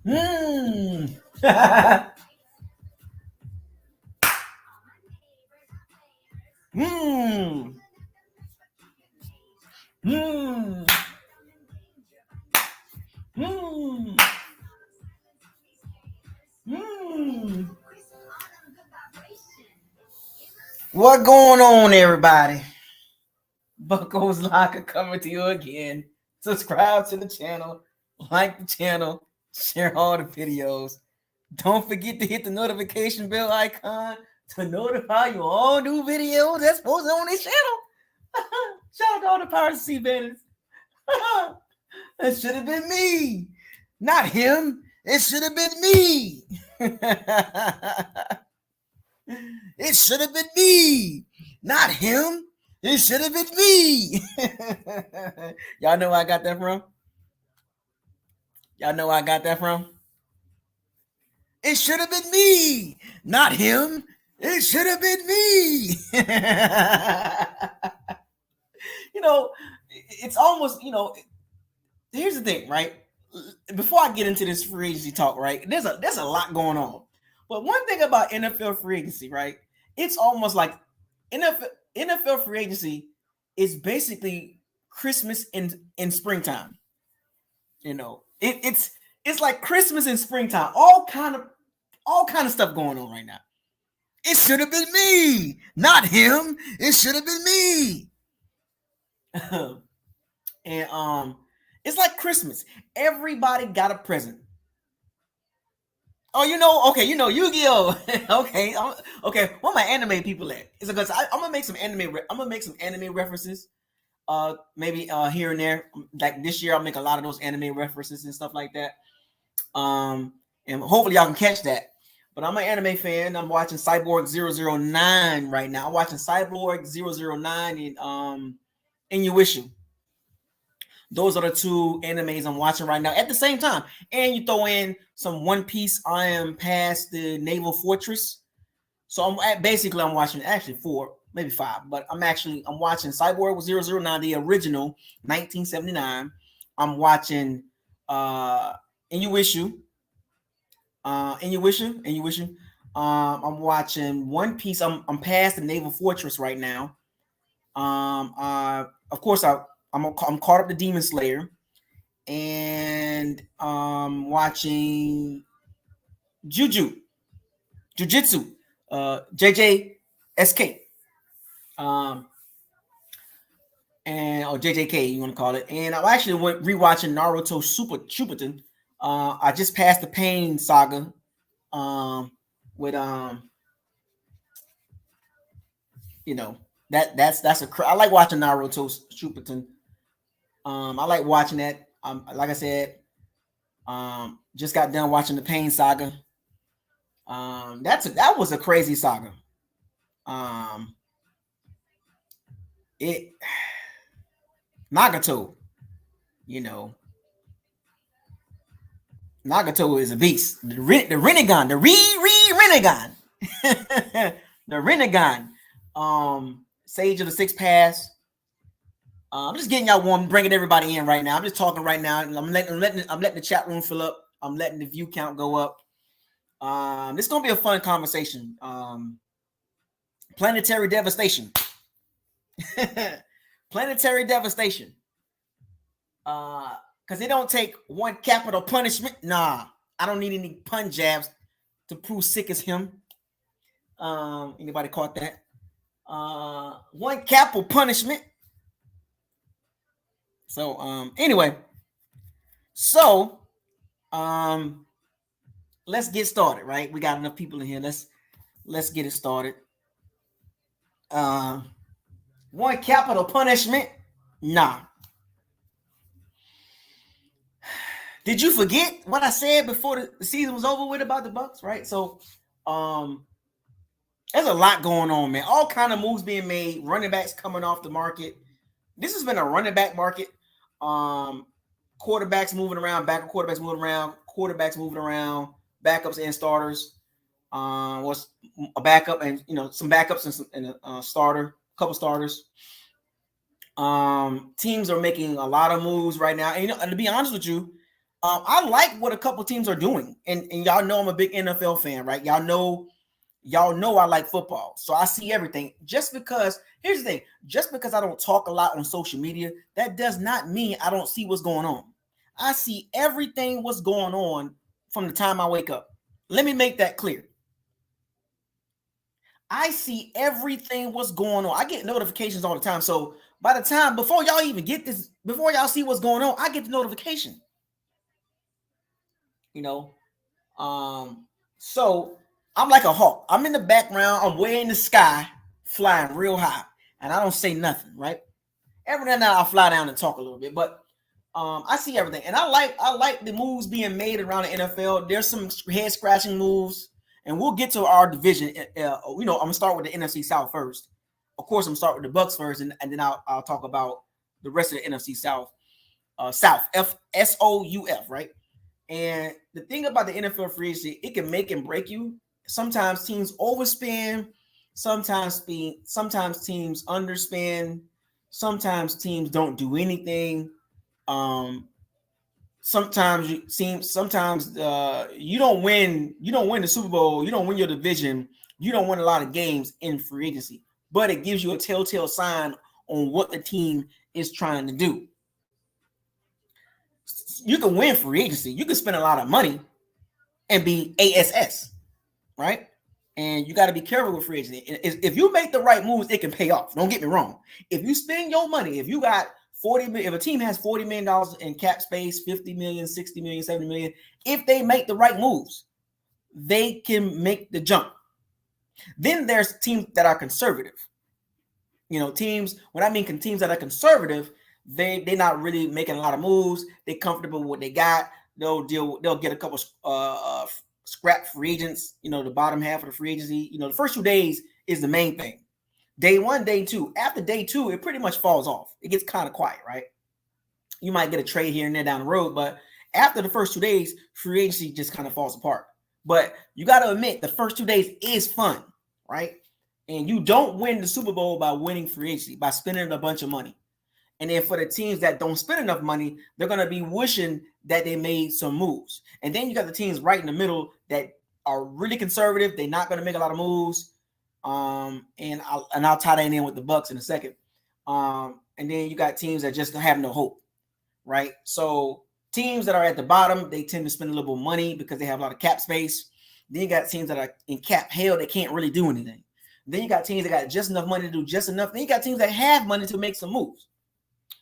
Mm. Mm. Mm. Mm. Mm. What going on, everybody? Bucos Locker coming to you again. Subscribe to the channel, like the channel, share all the videos. Don't forget to hit the notification bell icon to notify you all new videos that's posted on this channel. Shout out to all the Power C banners. That should have been me, not him. It should have been me. It should have been me, not him. It should have been me. Y'all know where I got that from? Y'all know where I got that from? It should have been me, not him. It should have been me. you know, it's almost, here's the thing, right? Before I get into this free agency talk, right? There's a lot going on. But one thing about NFL free agency, right? It's almost like NFL free agency is basically Christmas in springtime. It's like Christmas in springtime. All kind of stuff going on right now. It should have been me, not him. It should have been me. and it's like Christmas. Everybody got a present. Oh, okay, Yu-Gi-Oh. Okay. Where my anime people at? It's because I'm gonna make some anime. I'm gonna make some anime references. Maybe here and there. Like this year, I'll make a lot of those anime references and stuff like that. And hopefully y'all can catch that. But I'm an anime fan. I'm watching Cyborg 009 right now. I'm watching Cyborg 009 and Inuyasha. Those are the two animes I'm watching right now at the same time. And you throw in some One Piece. I am past the Naval Fortress. So I'm watching actually four, maybe five, but I'm watching Cyborg 009, the original 1979. I'm watching Inuyasha. I'm watching One Piece. I'm past the Naval Fortress right now. Of course, I'm caught up to Demon Slayer, and watching Jujitsu, JJSK, or JJK, you want to call it. And I actually went rewatching Naruto Super Shippuden. I just passed the Pain Saga, with that's I like watching Naruto Shippuden. I like watching that. Like I said, just got done watching the Pain Saga. That was a crazy saga. It Nagato, Nagato is a beast. The Renegon, the Renegon, the Renegon. Sage of the Six Paths. I'm just getting y'all warm, bringing everybody in right now. I'm just talking right now. I'm letting the chat room fill up. I'm letting the view count go up. This is gonna be a fun conversation. Planetary devastation. Planetary devastation. Because they don't take one capital punishment. Nah, I don't need any pun jabs to prove sick as him. Anybody caught that? One capital punishment. So anyway, let's get started, right? We got enough people in here. Let's get it started. One capital punishment? Nah. Did you forget what I said before the season was over with about the Bucs, right? So there's a lot going on, man. All kind of moves being made, running backs coming off the market. This has been a running back market. Quarterbacks moving around, quarterbacks moving around, backups and starters. Was a backup and some backups and a starter, couple starters. Teams are making a lot of moves right now, and to be honest with you, I like what a couple teams are doing, and y'all know I'm a big NFL fan, right? Y'all know I like football, so I see everything. Just because, here's the thing, just because I don't talk a lot on social media, that does not mean I don't see what's going on. I see everything what's going on from the time I wake up. Let me make that clear. I see everything what's going on. I get notifications all the time. So by the time, before y'all even get this, before y'all see what's going on, I get the notification. You know, so I'm like a hawk. I'm in the background. I'm way in the sky, flying real high, and I don't say nothing. Right? Every now and then I'll fly down and talk a little bit, but I see everything, and I like the moves being made around the NFL. There's some head scratching moves, and we'll get to our division. I'm gonna start with the NFC South first. Of course, I'm gonna start with the Bucs first, and then I'll talk about the rest of the NFC South. South SOUF, right? And the thing about the NFL free agency, it can make and break you. Sometimes teams overspend, sometimes teams underspend, sometimes teams don't do anything. Sometimes you don't win the Super Bowl, you don't win your division, you don't win a lot of games in free agency, but it gives you a telltale sign on what the team is trying to do. You can win free agency, you can spend a lot of money and be ASS, right? And you got to be careful with free agency. If you make the right moves, it can pay off. Don't get me wrong. If you spend your money, if you got 40 million, if a team has $40 million in cap space, 50 million, 60 million, 70 million, if they make the right moves, they can make the jump. Then there's teams that are conservative. Teams, when I mean teams that are conservative, they're not really making a lot of moves. They're comfortable with what they got. They'll get a couple scrap free agents, the bottom half of the free agency. The first 2 days is the main thing. Day 1, day 2. After day 2, it pretty much falls off. It gets kind of quiet, right? You might get a trade here and there down the road, but after the first 2 days, free agency just kind of falls apart. But you got to admit, the first 2 days is fun, right? And you don't win the Super Bowl by winning free agency, by spending a bunch of money. And then for the teams that don't spend enough money, they're going to be wishing that they made some moves. And then you got the teams right in the middle that are really conservative. They're not going to make a lot of moves. And I'll tie that in with the Bucs in a second. And then you got teams that just have no hope, right? So teams that are at the bottom, they tend to spend a little bit of money because they have a lot of cap space. Then you got teams that are in cap hell. They can't really do anything. Then you got teams that got just enough money to do just enough. Then you got teams that have money to make some moves.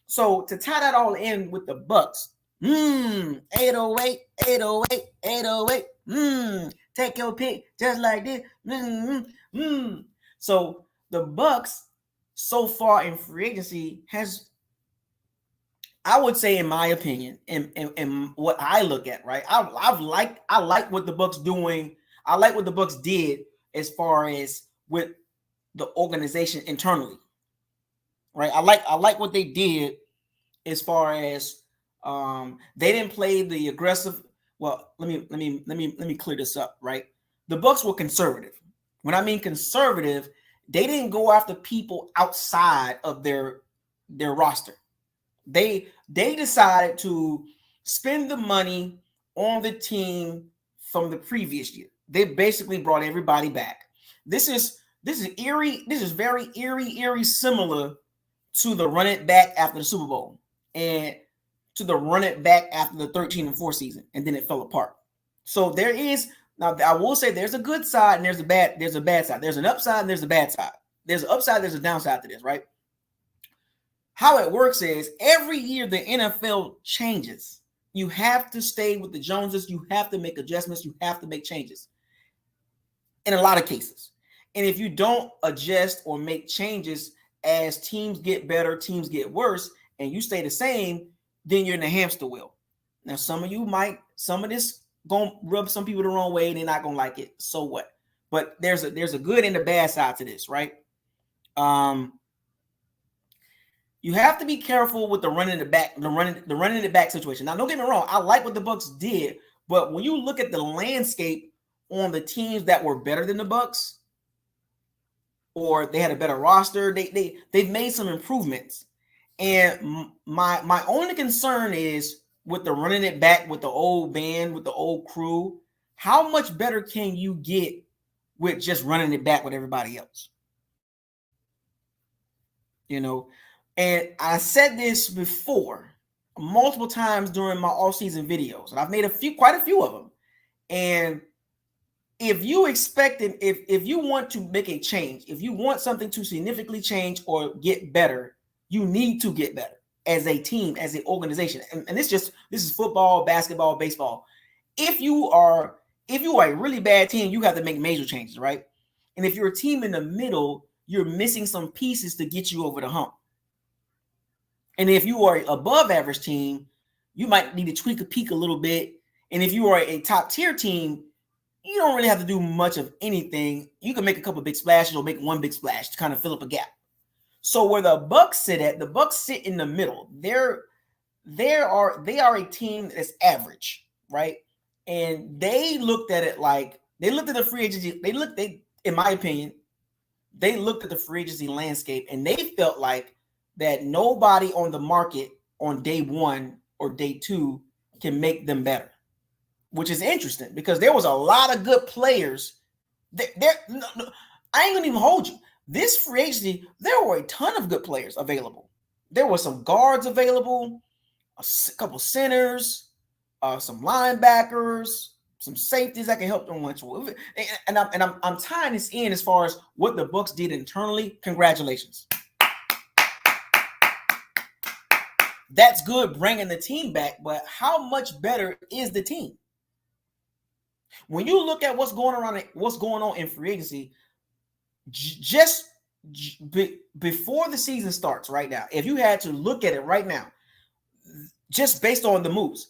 So to tie that all in with the Bucs, 808, 808, 808, take your pick just like this. So the Bucs so far in free agency has, I would say, in my opinion, and what I look at, right? I like what the Bucs doing. I like what the Bucs did as far as with the organization internally. Right, I like what they did as far as they didn't play the aggressive. Well, let me clear this up. Right, the Bucs were conservative. When I mean conservative, they didn't go after people outside of their roster. They decided to spend the money on the team from the previous year. They basically brought everybody back. This is eerie. This is very eerie similar to the run it back after the Super Bowl and to the run it back after the 13-4 season, and then it fell apart. So there is, now I will say, there's a good side and there's a bad side. There's an upside and there's a bad side. There's an upside, there's a downside to this, right? How it works is every year the NFL changes. You have to stay with the Joneses. You have to make adjustments. You have to make changes in a lot of cases. And if you don't adjust or make changes as teams get better, teams get worse, and you stay the same, then you're in the hamster wheel. Now, some of this gonna rub some people the wrong way, and they're not gonna like it. So what? But there's a good and a bad side to this, right? You have to be careful with the running it back situation. Now, don't get me wrong, I like what the Bucs did, but when you look at the landscape on the teams that were better than the Bucs, or they had a better roster, they've made some improvements. And my only concern is with the running it back with the old band, with the old crew, how much better can you get with just running it back with everybody else? You know, and I said this before multiple times during my all-season videos, and I've made quite a few of them. And if you if you want to make a change, if you want something to significantly change or get better, you need to get better as a team, as an organization. And this is football, basketball, baseball. If you are a really bad team, you have to make major changes, right? And if you're a team in the middle, you're missing some pieces to get you over the hump. And if you are an above average team, you might need to tweak a peak a little bit. And if you are a top tier team, you don't really have to do much of anything. You can make a couple of big splashes or make one big splash to kind of fill up a gap. So where the Bucs sit at, the Bucs sit in the middle. They are a team that's average, right? And they looked at it like they looked at the free agency. In my opinion, they looked at the free agency landscape and they felt like that nobody on the market on day one or day two can make them better, which is interesting because there was a lot of good players. I ain't gonna even hold you. This free agency, there were a ton of good players available. There were some guards available, a couple centers, some linebackers, some safeties that can help them once. And I'm tying this in as far as what the Bucs did internally. Congratulations. That's good bringing the team back, but how much better is the team? When you look at what's going on in free agency, just before the season starts right now, if you had to look at it right now, just based on the moves,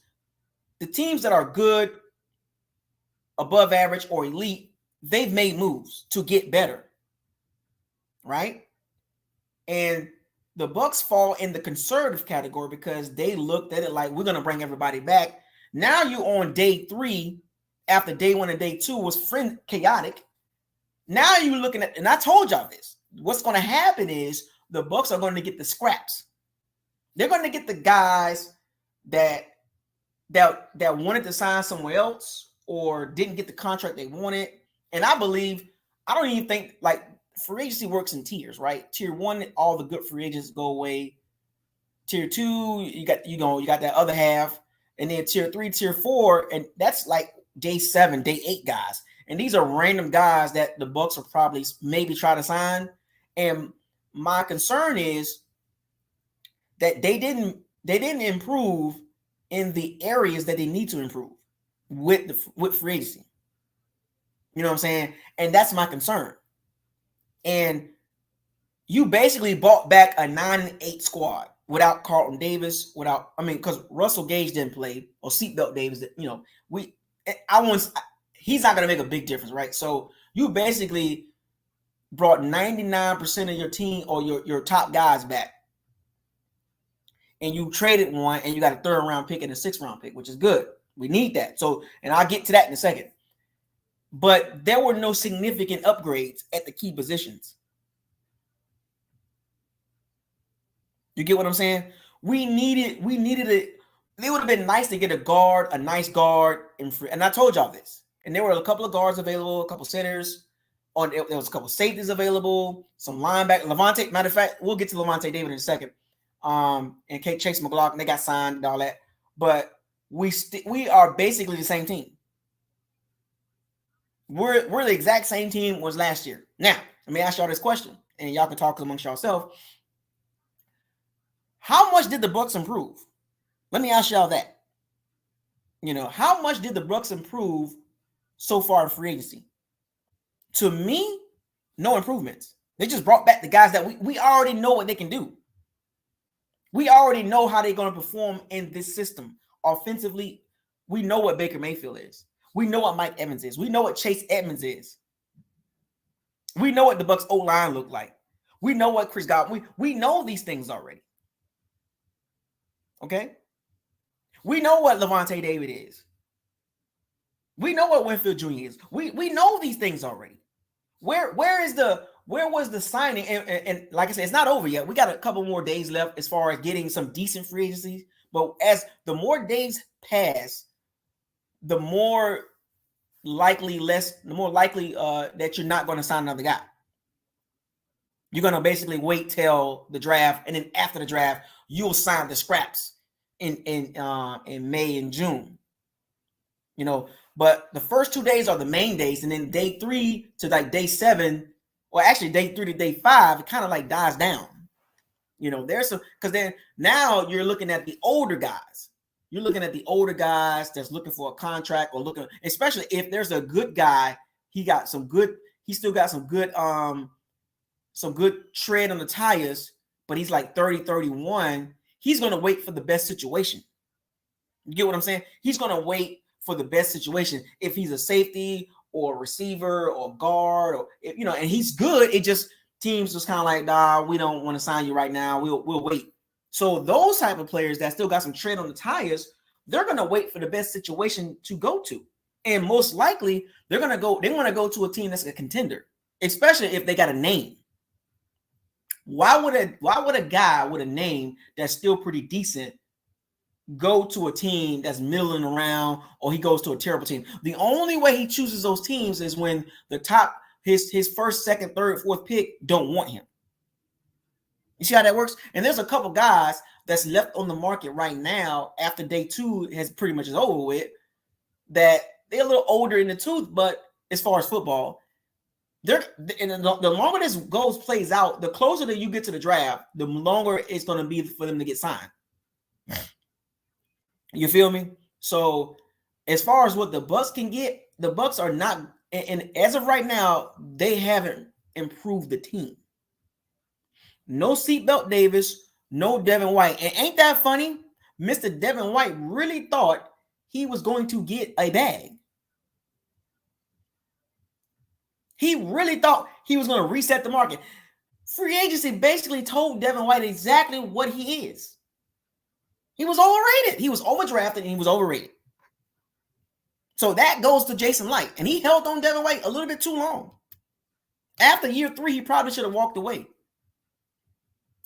the teams that are good, above average, or elite, they've made moves to get better, right? And the Bucs fall in the conservative category because they looked at it like we're going to bring everybody back. Now you're on day 3 after day 1 and day 2 was chaotic. Now you're looking at, and I told y'all this, what's going to happen is the Bucs are going to get the scraps. They're going to get the guys that wanted to sign somewhere else or didn't get the contract they wanted. And I don't even think like free agency works in tiers, right? Tier 1, all the good free agents go away. Tier 2, you got that other half, and then tier 3, tier 4, and that's like day 7, day 8 guys. And these are random guys that the Bucs will probably maybe try to sign. And my concern is that they didn't improve in the areas that they need to improve with free agency. You know what I'm saying? And that's my concern. And you basically bought back a 9-8 squad without Carlton Davis, because Russell Gage didn't play, or Seatbelt Davis, he's not going to make a big difference, right? So you basically brought 99% of your team or your top guys back. And you traded one, and you got a 3rd round pick and a 6th round pick, which is good. We need that. So, and I'll get to that in a second. But there were no significant upgrades at the key positions. You get what I'm saying? We needed it. It would have been nice to get a nice guard, and I told y'all this. And there were a couple of guards available, a couple centers. There was a couple safeties available, some linebackers. Matter of fact, we'll get to Levante David in a second. And Chase McLaughlin, they got signed and all that. But we are basically the same team. We're the exact same team was last year. Now, let me ask y'all this question, and y'all can talk amongst yourself. How much did the Bucs improve? Let me ask y'all that. How much did the Bucs improve so far in free agency? To me, no improvements. They just brought back the guys that we already know what they can do. We already know how they're going to perform in this system. Offensively, we know what Baker Mayfield is. We know what Mike Evans is. We know what Chase Edmonds is. We know what the Bucs O-line look like. We know what Chris Godwin. We know these things already. Okay? We know what Levante David is. We know what Winfield Jr. is. We know these things already. Where was the signing? And like I said, it's not over yet. We got a couple more days left as far as getting some decent free agency. But as the more days pass, the more likely that you're not going to sign another guy. You're going to basically wait till the draft, and then after the draft, you'll sign the scraps in May and June. But the first 2 days are the main days, and then day 3 to like day 7, or actually day 3 to day 5, it kind of like dies down. There's some, because then now you're looking at the older guys. You're looking at the older guys that's looking for a contract, or looking, especially if there's a good guy, he still got some good tread on the tires, but he's like 30, 31. He's going to wait for the best situation. You get what I'm saying? He's going to wait for the best situation. If he's a safety or a receiver or guard, or and he's good, it just teams just kind of like, nah, we don't want to sign you right now. We'll wait. So those type of players that still got some tread on the tires, they're going to wait for the best situation to go to. And most likely they want to go to a team that's a contender, especially if they got a name. Why would a guy with a name that's still pretty decent go to a team that's middling around, or he goes to a terrible team? The only way he chooses those teams is when the top, his first, second, third, fourth pick don't want him. You see how that works? And there's a couple guys that's left on the market right now after day 2 has pretty much is over with, that they're a little older in the tooth, but as far as football, the longer this plays out, the closer that you get to the draft, the longer it's going to be for them to get signed. You feel me? So as far as what the Bucs can get, the Bucs are not, and as of right now, they haven't improved the team. No Seatbelt Davis, no Devin White. And ain't that funny? Mr. Devin White really thought he was going to get a bag. He really thought he was going to reset the market. Free agency basically told Devin White exactly what he is. He was overrated. He was overdrafted and he was overrated. So that goes to Jason Light. And he held on Devin White a little bit too long. After year 3, he probably should have walked away.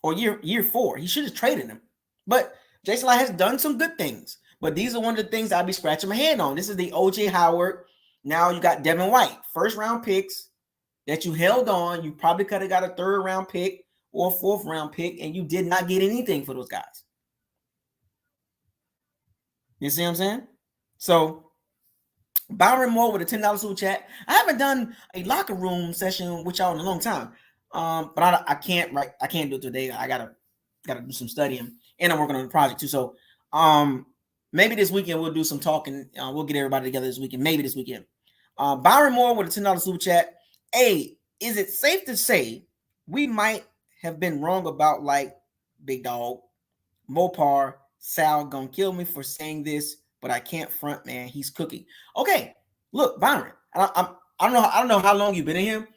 Or year 4. He should have traded him. But Jason Light has done some good things. But these are one of the things I'll be scratching my head on. This is the O.J. Howard. Now you got Devin White. First round picks that you held on. You probably could have got a 3rd round pick or a 4th round pick, and you did not get anything for those guys. You see what I'm saying? So Byron Moore with a $10 super chat. I haven't done a locker room session with y'all in a long time. But I can't do it today. I gotta do some studying, and I'm working on the project too. So maybe this weekend we'll do some talking. We'll get everybody together this weekend. Maybe this weekend. Byron Moore with a $10 super chat. Hey, is it safe to say we might have been wrong about like Big Dog, Mopar, Sal gonna kill me for saying this, but I can't front, man. He's cooking. Okay, look, Byron. I don't know how long you've been in here.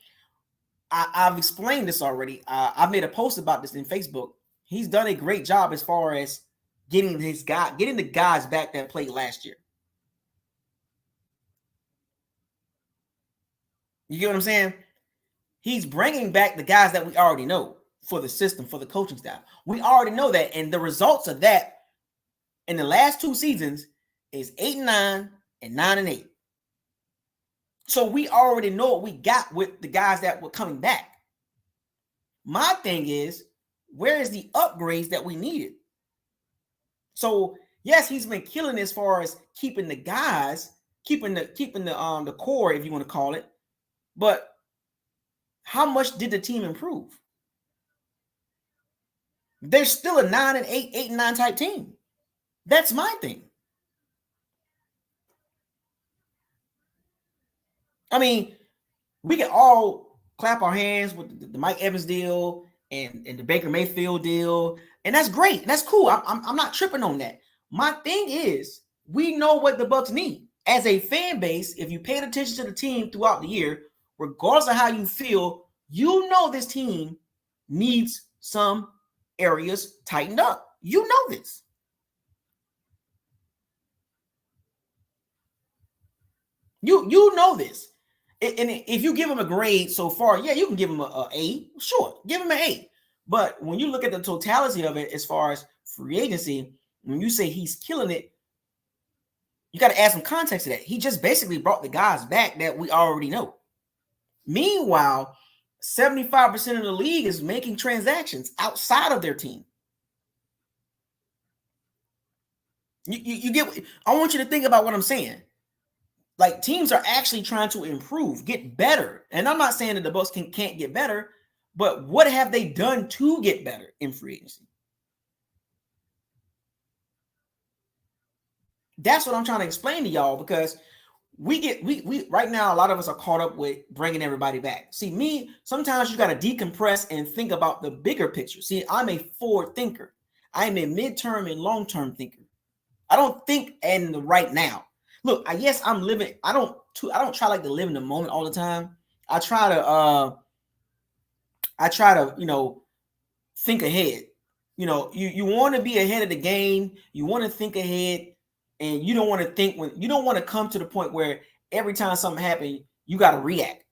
I've explained this already. I've made a post about this in Facebook. He's done a great job as far as getting the guys back that played last year. You get what I'm saying? He's bringing back the guys that we already know for the system, for the coaching staff. We already know that, and the results of that in the last 2 seasons is 8-9 and 9-8. So we already know what we got with the guys that were coming back. My thing is, where is the upgrades that we needed? So yes, he's been killing as far as keeping the guys, keeping the core, if you want to call it. But how much did the team improve? They're still a 9-8, 8-9 type team. That's my thing. I mean, we can all clap our hands with the Mike Evans deal and the Baker Mayfield deal, and that's great. And that's cool. I'm not tripping on that. My thing is, we know what the Bucs need. As a fan base, if you paid attention to the team throughout the year, regardless of how you feel, you know this team needs some areas tightened up. You know this. You know this. And if you give him a grade so far, yeah, you can give him a A. Sure, give him an A. But when you look at the totality of it, as far as free agency, When you say he's killing it, you got to add some context to that. He just basically brought the guys back that we already know. Meanwhile, 75% of the league is making transactions outside of their team. You get, I want you to think about what I'm saying. Like, teams are actually trying to improve, get better. And I'm not saying that the Bucs can't get better, but what have they done to get better in free agency? That's what I'm trying to explain to y'all, because we right now, a lot of us are caught up with bringing everybody back. See, me, sometimes you got to decompress and think about the bigger picture. See, I'm a forward thinker. I'm a midterm and long-term thinker. I don't think in the right now. Look, yes, I'm living. I don't try like to live in the moment all the time. I try to, think ahead. You want to be ahead of the game. You want to think ahead, and you don't want to think you don't want to come to the point where every time something happens, you got to react.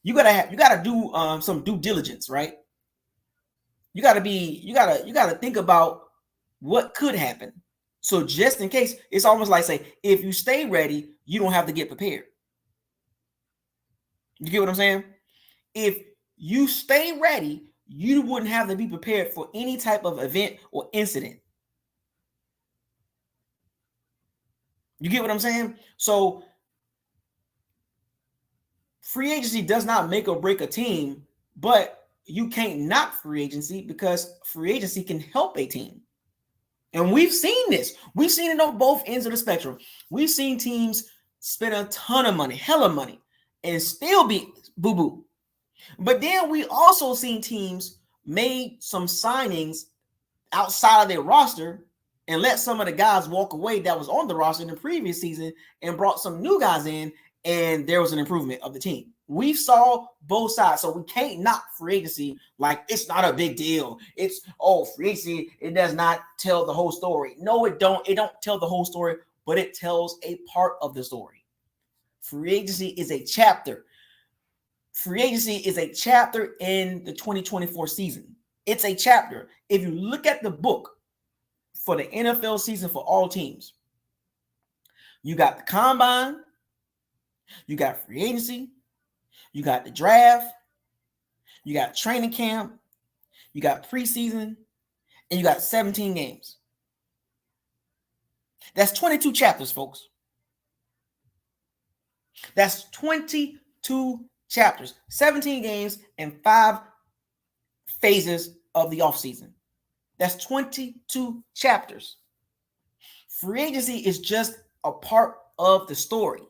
You got to do some due diligence, right? You got to think about what could happen. So just in case, it's almost like, say, if you stay ready, you don't have to get prepared. You get what I'm saying? If you stay ready, you wouldn't have to be prepared for any type of event or incident. You get what I'm saying? So free agency does not make or break a team, but you can't knock free agency, because free agency can help a team. And we've seen this. We've seen it on both ends of the spectrum. We've seen teams spend a ton of money, hella money, and still be boo-boo. But then we also seen teams made some signings outside of their roster and let some of the guys walk away that was on the roster in the previous season and brought some new guys in, and there was an improvement of the team. We saw both sides, so we can't knock free agency like it's not a big deal. It's, free agency, it does not tell the whole story. No, it don't. It don't tell the whole story, but it tells a part of the story. Free agency is a chapter. Free agency is a chapter in the 2024 season. It's a chapter. If you look at the book for the NFL season for all teams, you got the combine, you got free agency, you got the draft, you got training camp, you got preseason, and you got 17 games. That's 22 chapters, folks. That's 22 chapters, 17 games, and 5 phases of the offseason. That's 22 chapters. Free agency is just a part of the story.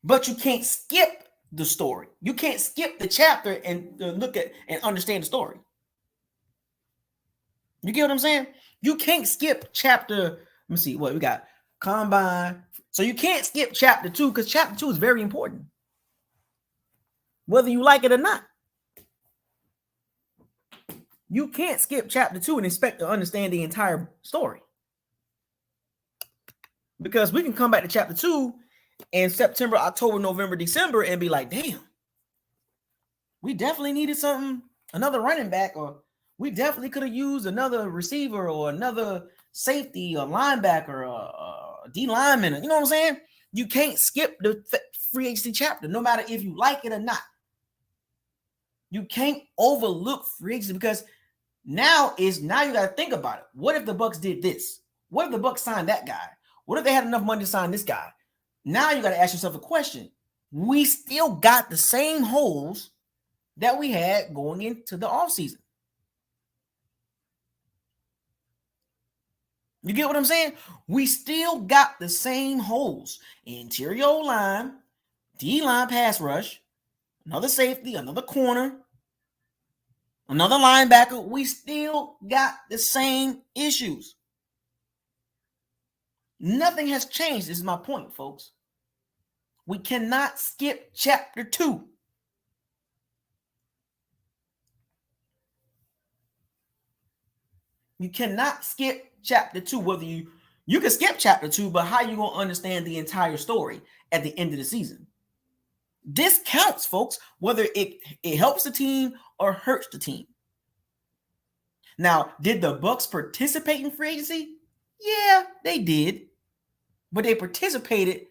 But you can't skip the story. You can't skip the chapter and look at and understand the story. You get what I'm saying? You can't skip chapter. Let me see what we got. Combine. So you can't skip chapter 2, because chapter 2 is very important, whether you like it or not. You can't skip chapter 2 and expect to understand the entire story, because we can come back to chapter 2 in September, October, November, December and be like, damn, we definitely needed another running back, or we definitely could have used another receiver or another safety or linebacker or D lineman. You know what I'm saying? You can't skip the free agency chapter, no matter if you like it or not. You can't overlook free agency, because now you got to think about it. What if the Bucs did this? What if the Bucs signed that guy? What if they had enough money to sign this guy? Now you got to ask yourself a question. We still got the same holes that we had going into the offseason. You get what I'm saying? We still got the same holes. Interior line, D-line pass rush, another safety, another corner, another linebacker. We still got the same issues. Nothing has changed. This is my point, folks. We cannot skip chapter 2. You cannot skip chapter 2. Whether you can skip chapter 2, but how you going to understand the entire story at the end of the season? This counts, folks, whether it helps the team or hurts the team. Now, did the Bucs participate in free agency? Yeah, they did. But they participated.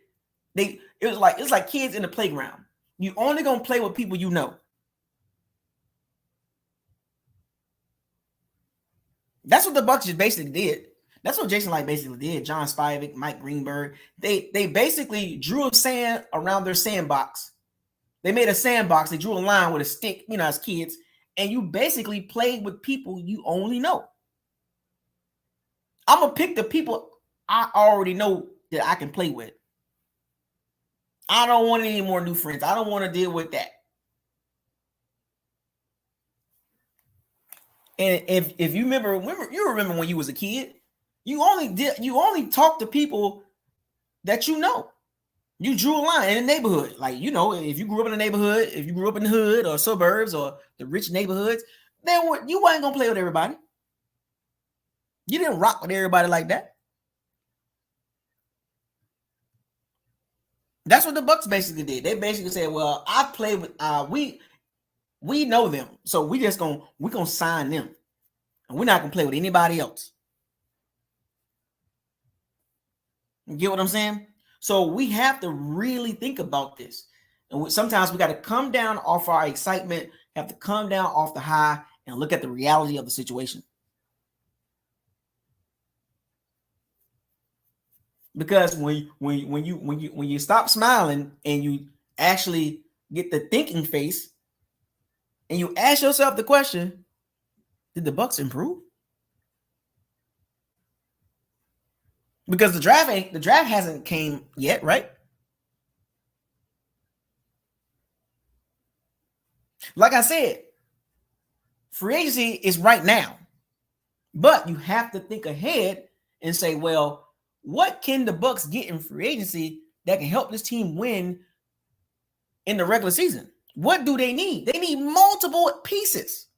It's like kids in the playground. You only gonna play with people you know. That's what the Bucs just basically did. That's what Jason Light basically did. John Spivak, Mike Greenberg. They basically drew a sand around their sandbox. They made a sandbox. They drew a line with a stick, as kids, and you basically played with people you only know. I'm gonna pick the people I already know that I can play with. I don't want any more new friends. I don't want to deal with that. And if you remember when you was a kid, you only talk to people that you know. You drew a line in the neighborhood. Like, if you grew up in a neighborhood, if you grew up in the hood or suburbs or the rich neighborhoods, then you wasn't gonna play with everybody. You didn't rock with everybody like that. That's what the Bucs basically did. They basically said, "Well, I play with we know them, so we're gonna sign them, and we're not gonna play with anybody else." You get what I'm saying? So we have to really think about this, and sometimes we got to come down off our excitement, have to come down off the high, and look at the reality of the situation. Because when you stop smiling and you actually get the thinking face, and you ask yourself the question, did the Bucs improve? Because the draft hasn't came yet, right? Like I said, free agency is right now. But you have to think ahead and say, well, what can the Bucs get in free agency that can help this team win in the regular season? What do they need? They need multiple pieces.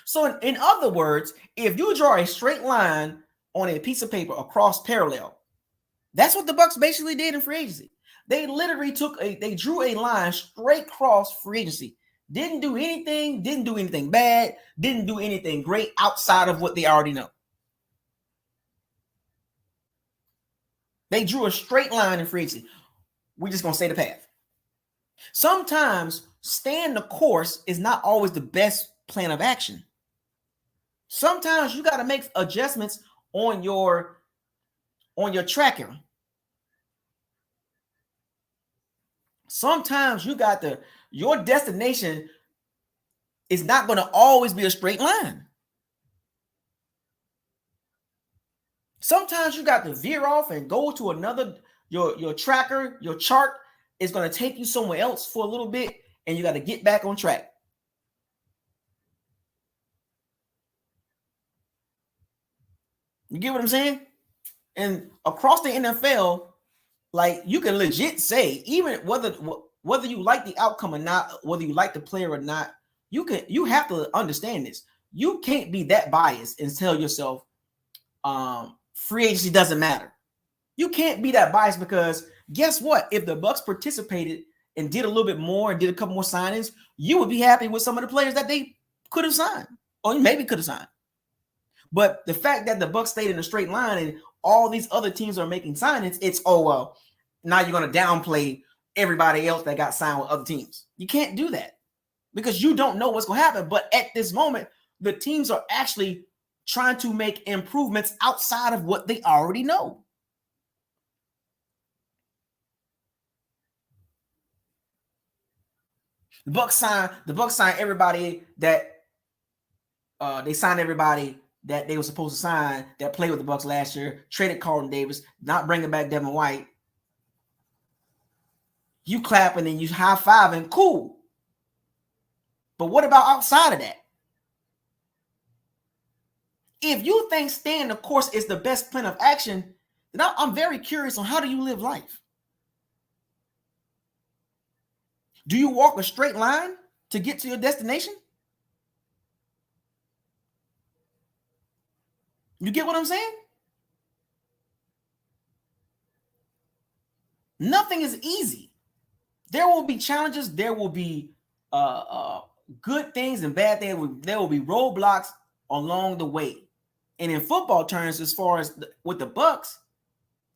So in other words, if you draw a straight line on a piece of paper across parallel, that's what the Bucs basically did in free agency. They literally they drew a line straight across free agency. Didn't do anything bad, didn't do anything great outside of what they already know. They drew a straight line in free agency. We're just going to say the path. Sometimes staying the course is not always the best plan of action. Sometimes you got to make adjustments on your tracker. Sometimes your destination is not going to always be a straight line. Sometimes you got to veer off and go to another, your tracker, your chart is going to take you somewhere else for a little bit, and you got to get back on track. You get what I'm saying? And across the NFL, like, you can legit say, even whether you like the outcome or not, whether you like the player or not, you have to understand this. You can't be that biased and tell yourself free agency doesn't matter. You can't be that biased, because guess what? If the Bucs participated and did a little bit more and did a couple more signings, you would be happy with some of the players that they could have signed, or maybe could have signed. But the fact that the Bucs stayed in a straight line and all these other teams are making signings, it's, oh, well, now you're going to downplay everybody else that got signed with other teams. You can't do that, because you don't know what's going to happen. But at this moment, the teams are actually trying to make improvements outside of what they already know. The Bucs signed everybody that they signed everybody that they were supposed to sign that played with the Bucs last year. Traded Carlton Davis, not bringing back Devin White. You clapping and you high fiving, cool. But what about outside of that? If you think staying the course is the best plan of action, then I'm very curious on how do you live life? Do you walk a straight line to get to your destination? You get what I'm saying? Nothing is easy. There will be challenges. There will be good things and bad things. There will be roadblocks along the way. And in football terms, as far as with the Bucs,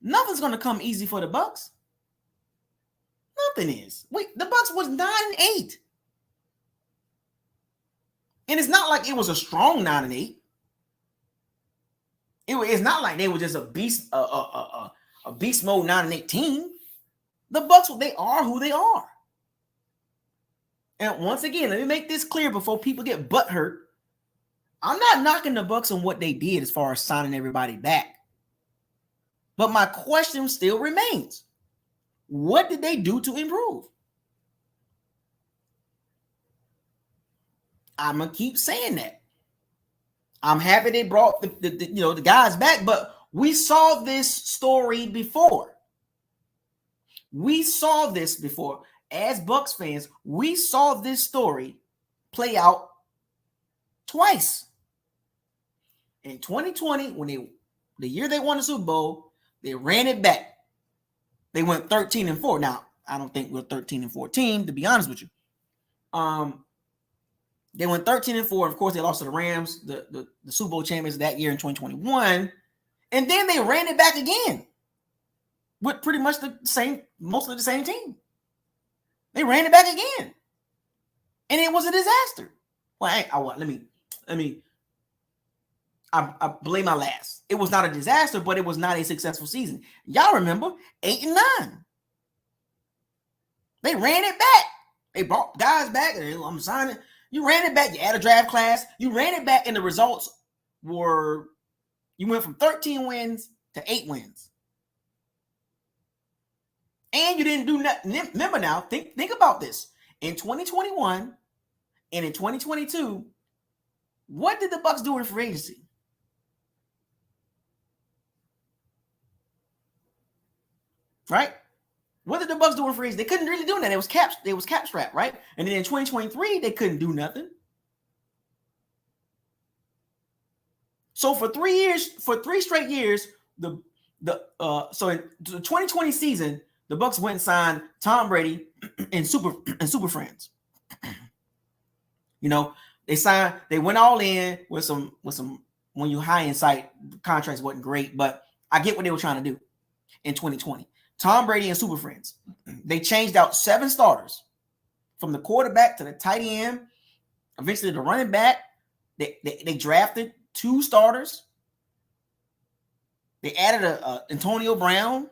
nothing's going to come easy for the Bucs. Nothing is. The Bucs was 9-8. And it's not like it was a strong 9-8. It's not like they were just a beast mode 9-8 team. The Bucs, they are who they are. And once again, let me make this clear before people get butthurt. I'm not knocking the Bucs on what they did as far as signing everybody back. But my question still remains. What did they do to improve? I'm going to keep saying that. I'm happy they brought the guys back, but we saw this story before. We saw this before. As Bucs fans, we saw this story play out twice. In 2020, when the year they won the Super Bowl, they ran it back. They went 13-4. Now, I don't think we're 13-4 team, to be honest with you. They went 13-4. Of course, they lost to the Rams, the Super Bowl champions that year in 2021. And then they ran it back again with pretty much mostly the same team. They ran it back again. And it was a disaster. Well, I blame my last. It was not a disaster, but it was not a successful season. Y'all remember 8-9. They ran it back. They brought guys back. I'm signing. You ran it back. You add a draft class. You ran it back, and the results were you went from 13 wins to 8 wins. And you didn't do nothing. Remember now, think about this. In 2021 and in 2022, what did the Bucs do in free agency? Right? What did the Bucs do in free agency? They couldn't really do that. It was cap strap, right? And then in 2023, they couldn't do nothing. So for 3 straight years, so in the 2020 season, the Bucs went and signed Tom Brady and Super Friends. They went all in with some when you high in sight, contracts wasn't great, but I get what they were trying to do in 2020. Tom Brady and Super Friends. They changed out 7 starters from the quarterback to the tight end, eventually the running back. They drafted 2 starters. They added Antonio Brown.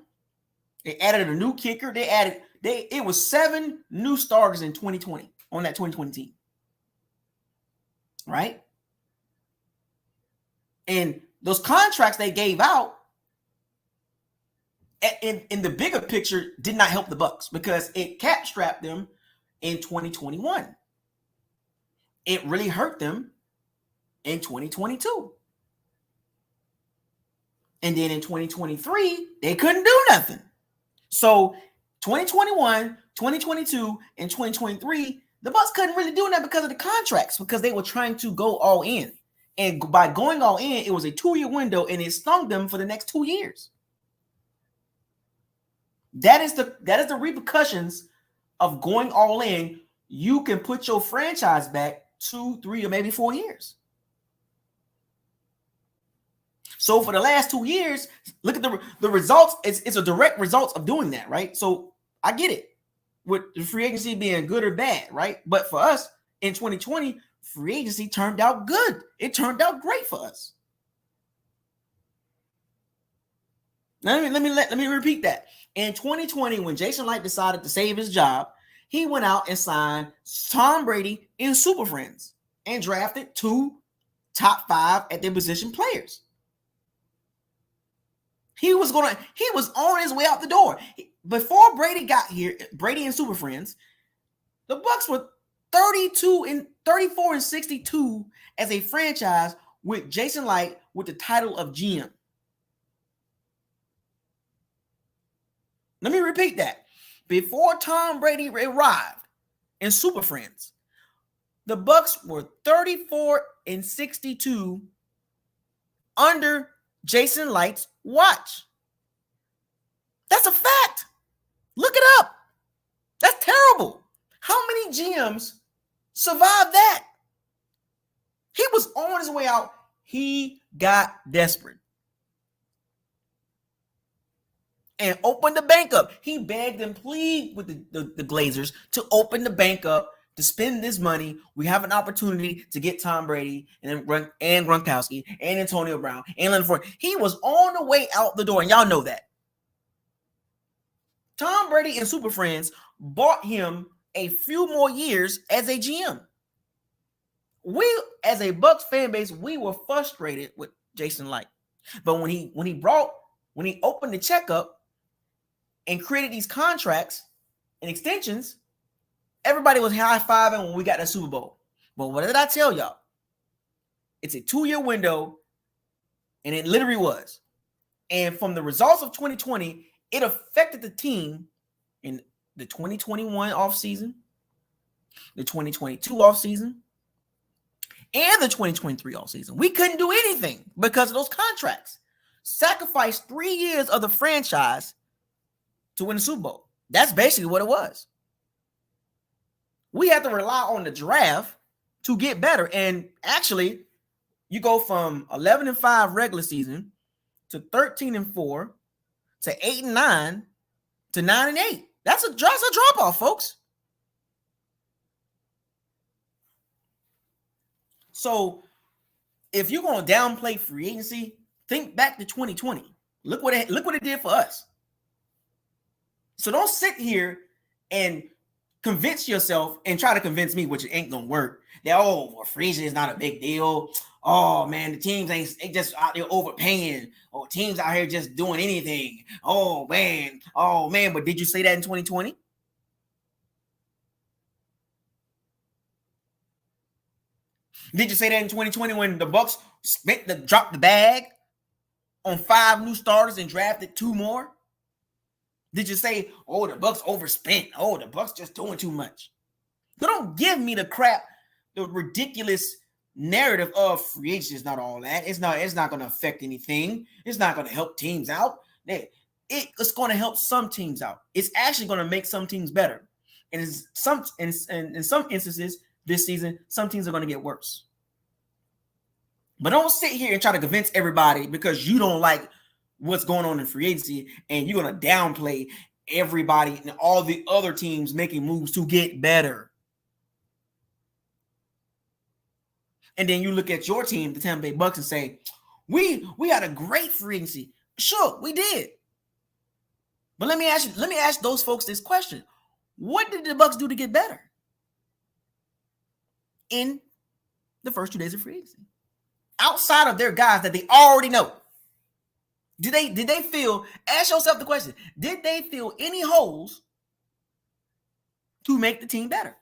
They added a new kicker. It was 7 new starters in 2020 on that 2020 team. Right? And those contracts they gave out in the bigger picture did not help the Bucs because it cap strapped them in 2021. It really hurt them in 2022. And then in 2023, they couldn't do nothing. So 2021, 2022, and 2023, the Bucs couldn't really do that because of the contracts, because they were trying to go all in. And by going all in, it was a 2-year window, and it stung them for the next 2 years. That is the repercussions of going all in. You can put your franchise back 2, 3, or maybe 4 years. So for the last 2 years, look at the results. It's a direct result of doing that, right? So I get it with the free agency being good or bad, right? But for us in 2020, free agency turned out good. It turned out great for us. Let me repeat that. In 2020, when Jason Light decided to save his job, he went out and signed Tom Brady and Super Friends and drafted 2 top 5 at their position players. He was on his way out the door. Before Brady got here, Brady and Super Friends, the Bucs were 34-62 as a franchise with Jason Light with the title of GM. Let me repeat that. Before Tom Brady arrived in Super Friends, the Bucs were 34-62 under Jason Light's watch. That's a fact. Look it up. That's terrible. How many GMs survived that. He was on his way out. He got desperate and opened the bank up. He begged and pleaded with the Glazers to open the bank up, to spend this money. We have an opportunity to get Tom Brady and Gronkowski and Antonio Brown and Leonard Fournette. He was on the way out the door, and y'all know that. Tom Brady and Super Friends bought him a few more years as a GM. We, as a Bucs fan base, we were frustrated with Jason Light. But when he opened the checkup and created these contracts and extensions, everybody was high-fiving when we got the Super Bowl. But what did I tell y'all? It's a 2-year window, and it literally was. And from the results of 2020, it affected the team in the 2021 offseason, the 2022 offseason, and the 2023 offseason. We couldn't do anything because of those contracts. Sacrificed 3 years of the franchise to win the Super Bowl. That's basically what it was. We had to rely on the draft to get better. And actually, you go from 11-5 regular season to 13-4 to 8-9 to 9-8. That's a drop off, folks. So if you're going to downplay free agency, think back to 2020. Look what it did for us. So don't sit here and convince yourself and try to convince me, which ain't gonna work, that free agency is not a big deal. Oh man, the teams ain't just out there overpaying, or teams out here just doing anything. Oh man. But did you say that in 2020? Did you say that in 2020 when the Bucs dropped the bag on 5 new starters and drafted 2 more? Did you say, the Bucs overspent? The Bucs just doing too much? So don't give me the crap, the ridiculous narrative of free agency is not all that. It's not going to affect anything. It's not going to help teams out. It's going to help some teams out. It's actually going to make some teams better. And in some instances this season, some teams are going to get worse. But don't sit here and try to convince everybody because you don't like what's going on in free agency and you're going to downplay everybody and all the other teams making moves to get better. And then you look at your team, the Tampa Bay Bucks, and say, we had a great free agency. Sure, we did. But let me ask those folks this question. What did the Bucks do to get better in the first 2 days of free agency? Outside of their guys that they already know. Did they feel, ask yourself the question, did they fill any holes to make the team better?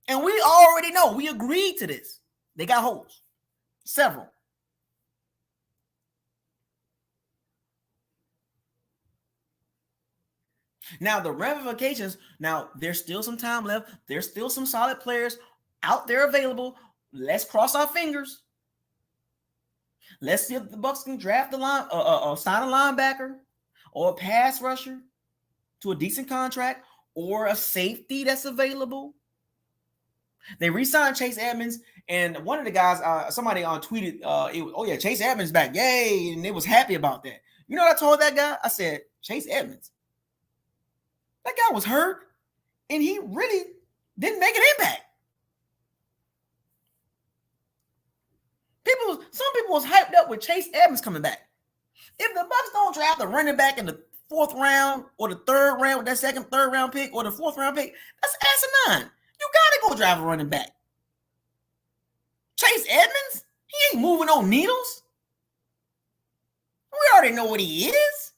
And we already know, we agreed to this. They got holes. Several. Now, the ramifications, there's still some time left. There's still some solid players out there available. Let's cross our fingers. Let's see if the Bucs can draft sign a linebacker or a pass rusher to a decent contract or a safety that's available. They re-signed Chase Edmonds, and one of the guys, somebody tweeted, Chase Edmonds back, yay, and they was happy about that. You know what I told that guy? I said, Chase Edmonds, that guy was hurt, and he really didn't make an impact. Some people was hyped up with Chase Edmonds coming back. If the Bucs don't draft a running back in the 4th round or the 3rd round with that third round pick or the 4th round pick, that's asinine. You got to go draft a running back. Chase Edmonds? He ain't moving on needles. We already know what he is.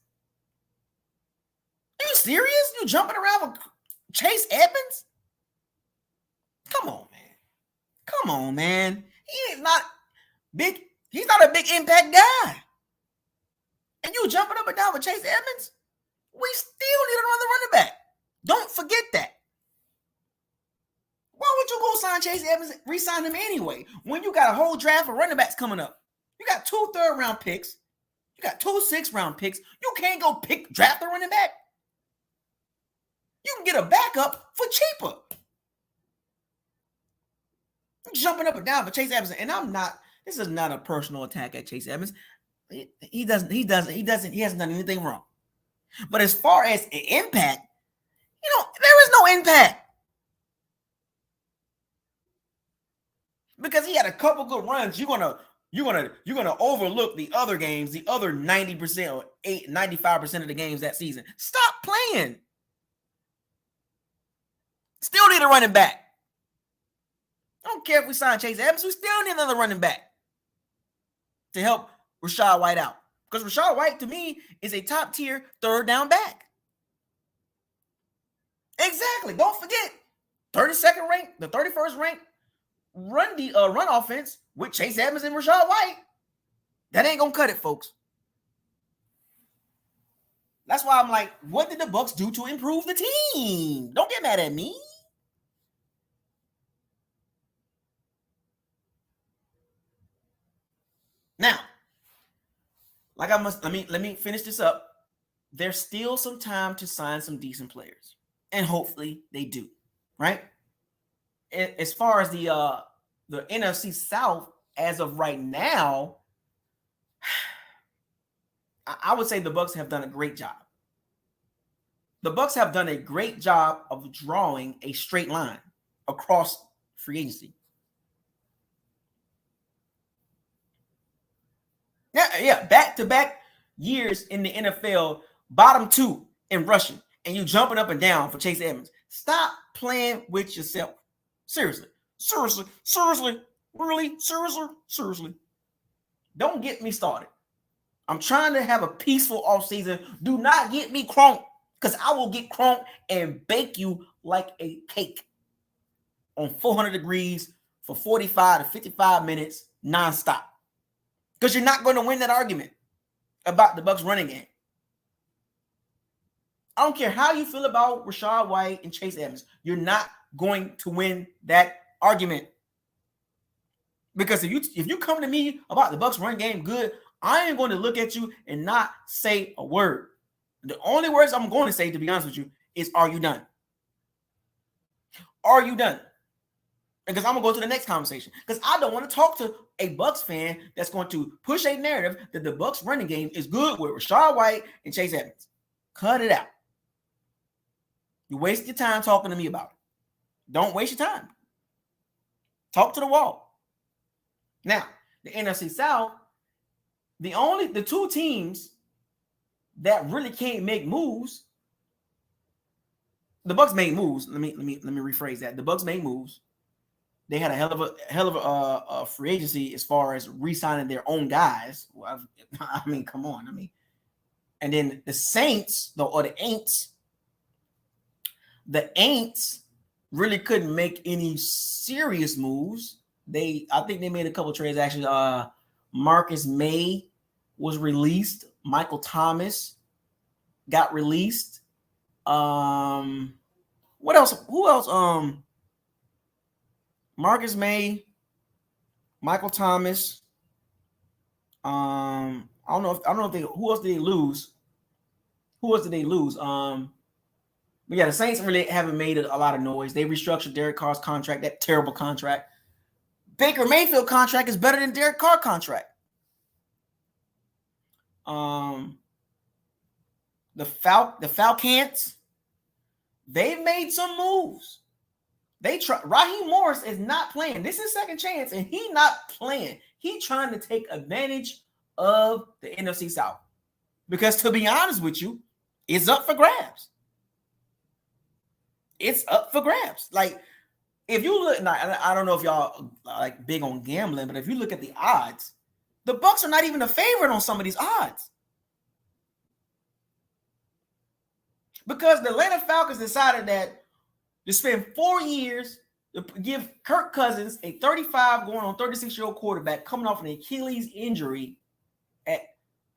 Are you serious? You jumping around with Chase Edmonds? Come on, man. He's not a big impact guy. And you jumping up and down with Chase Edmonds? We still need another running back. Don't forget that. Why would you go sign Chase Edmonds and re-sign him anyway when you got a whole draft of running backs coming up? You got 2 third-round picks. You got 2 sixth-round picks. You can't go draft a running back. You can get a backup for cheaper. jumping up and down for Chase Edmonds, and this is not a personal attack at Chase Edmonds. He hasn't done anything wrong. But as far as impact, there is no impact. Because he had a couple good runs, you're gonna overlook the other games, the other 90% or 95% of the games that season. Stop playing. Still need a running back. I don't care if we sign Chase Edmonds, we still need another running back to help Rachaad White out. Because Rachaad White, to me, is a top-tier third down back. Exactly. Don't forget, 32nd ranked, the 31st ranked run offense with Chase Edmonds and Rachaad White. That ain't gonna cut it, folks. That's why I'm like, what did the Bucs do to improve the team? Don't get mad at me. Now, let me finish this up. There's still some time to sign some decent players, and hopefully they do, right? As far as the NFC South, as of right now, I would say the Bucs have done a great job. The Bucs have done a great job of drawing a straight line across free agency. Yeah, back-to-back years in the NFL, bottom 2 in rushing, and you jumping up and down for Chase Edmonds. Stop playing with yourself. Seriously. Really? Seriously. Don't get me started. I'm trying to have a peaceful offseason. Do not get me crunk, because I will get crunk and bake you like a cake on 400 degrees for 45 to 55 minutes nonstop. Because you're not going to win that argument about the Bucs running game. I don't care how you feel about Rachaad White and Chase Edmonds. You're not going to win that argument. Because if you come to me about the Bucs run game good, I ain't going to look at you and not say a word. The only words I'm going to say, to be honest with you, is, are you done? Are you done? Because I'm going to go to the next conversation. Because I don't want to talk to a Bucs fan that's going to push a narrative that the Bucs running game is good with Rachaad White and Chase Edmonds. Cut it out. You waste your time talking to me about it. Don't waste your time. Talk to the wall. Now, the NFC South, the two teams that really can't make moves, the Bucs made moves. Let me rephrase that. The Bucs made moves. They had a hell of a free agency as far as re-signing their own guys. Well, I mean, come on. And then the Saints, the Aints really couldn't make any serious moves. I think they made a couple trades actually. Marcus May was released. Michael Thomas got released. What else? Who else? Marcus May, Michael Thomas. I don't know if who else did they lose? But yeah, the Saints really haven't made a lot of noise. They restructured Derek Carr's contract, that terrible contract. Baker Mayfield contract is better than Derek Carr contract. The Falcons, they've made some moves. Raheem Morris is not playing. This is second chance, and he's not playing. He's trying to take advantage of the NFC South. Because to be honest with you, it's up for grabs. It's up for grabs. Like, if you look, I don't know if y'all like big on gambling, but if you look at the odds, the Bucs are not even a favorite on some of these odds. Because the Atlanta Falcons decided that to spend 4 years to give Kirk Cousins, a 35 going on 36-year-old quarterback coming off an Achilles injury, at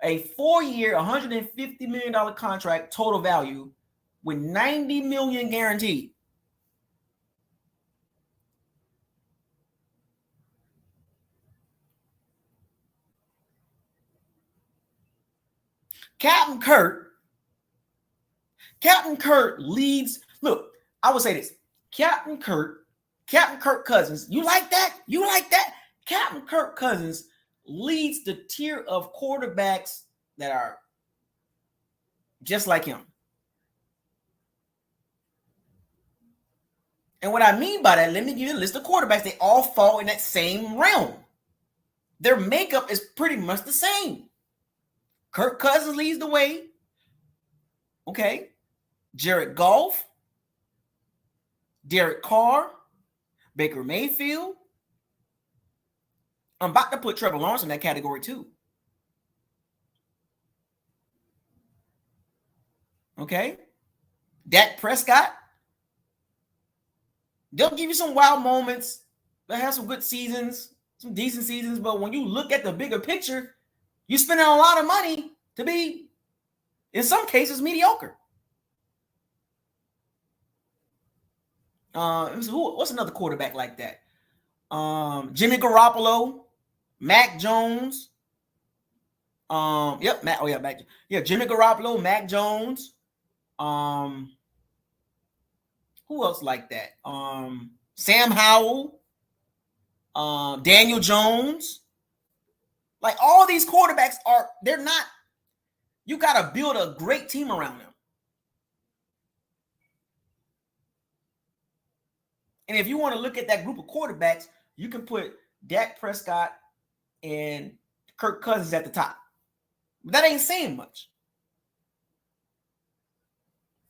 a 4-year, $150 million contract total value with $90 million guaranteed. Captain Kurt leads. Look, I would say this. Captain Kurt Captain Kirk Cousins. You like that? You like that? Captain Kirk Cousins leads the tier of quarterbacks that are just like him. And what I mean by that, let me give you a list of quarterbacks. They all fall in that same realm. Their makeup is pretty much the same. Kirk Cousins leads the way. Okay. Jared Goff, Derek Carr, Baker Mayfield. I'm about to put Trevor Lawrence in that category too. Okay. Dak Prescott. They'll give you some wild moments. They'll have some good seasons, some decent seasons. But when you look at the bigger picture, you're spending a lot of money to be, in some cases, mediocre. What's another quarterback like that? Jimmy Garoppolo, Mac Jones. Yep, Mac. Oh yeah, Mac. Yeah, Jimmy Garoppolo, Mac Jones. Who else like that? Sam Howell. Daniel Jones. Like all these quarterbacks they're not. You got to build a great team around them. And if you want to look at that group of quarterbacks, you can put Dak Prescott and Kirk Cousins at the top. But that ain't saying much.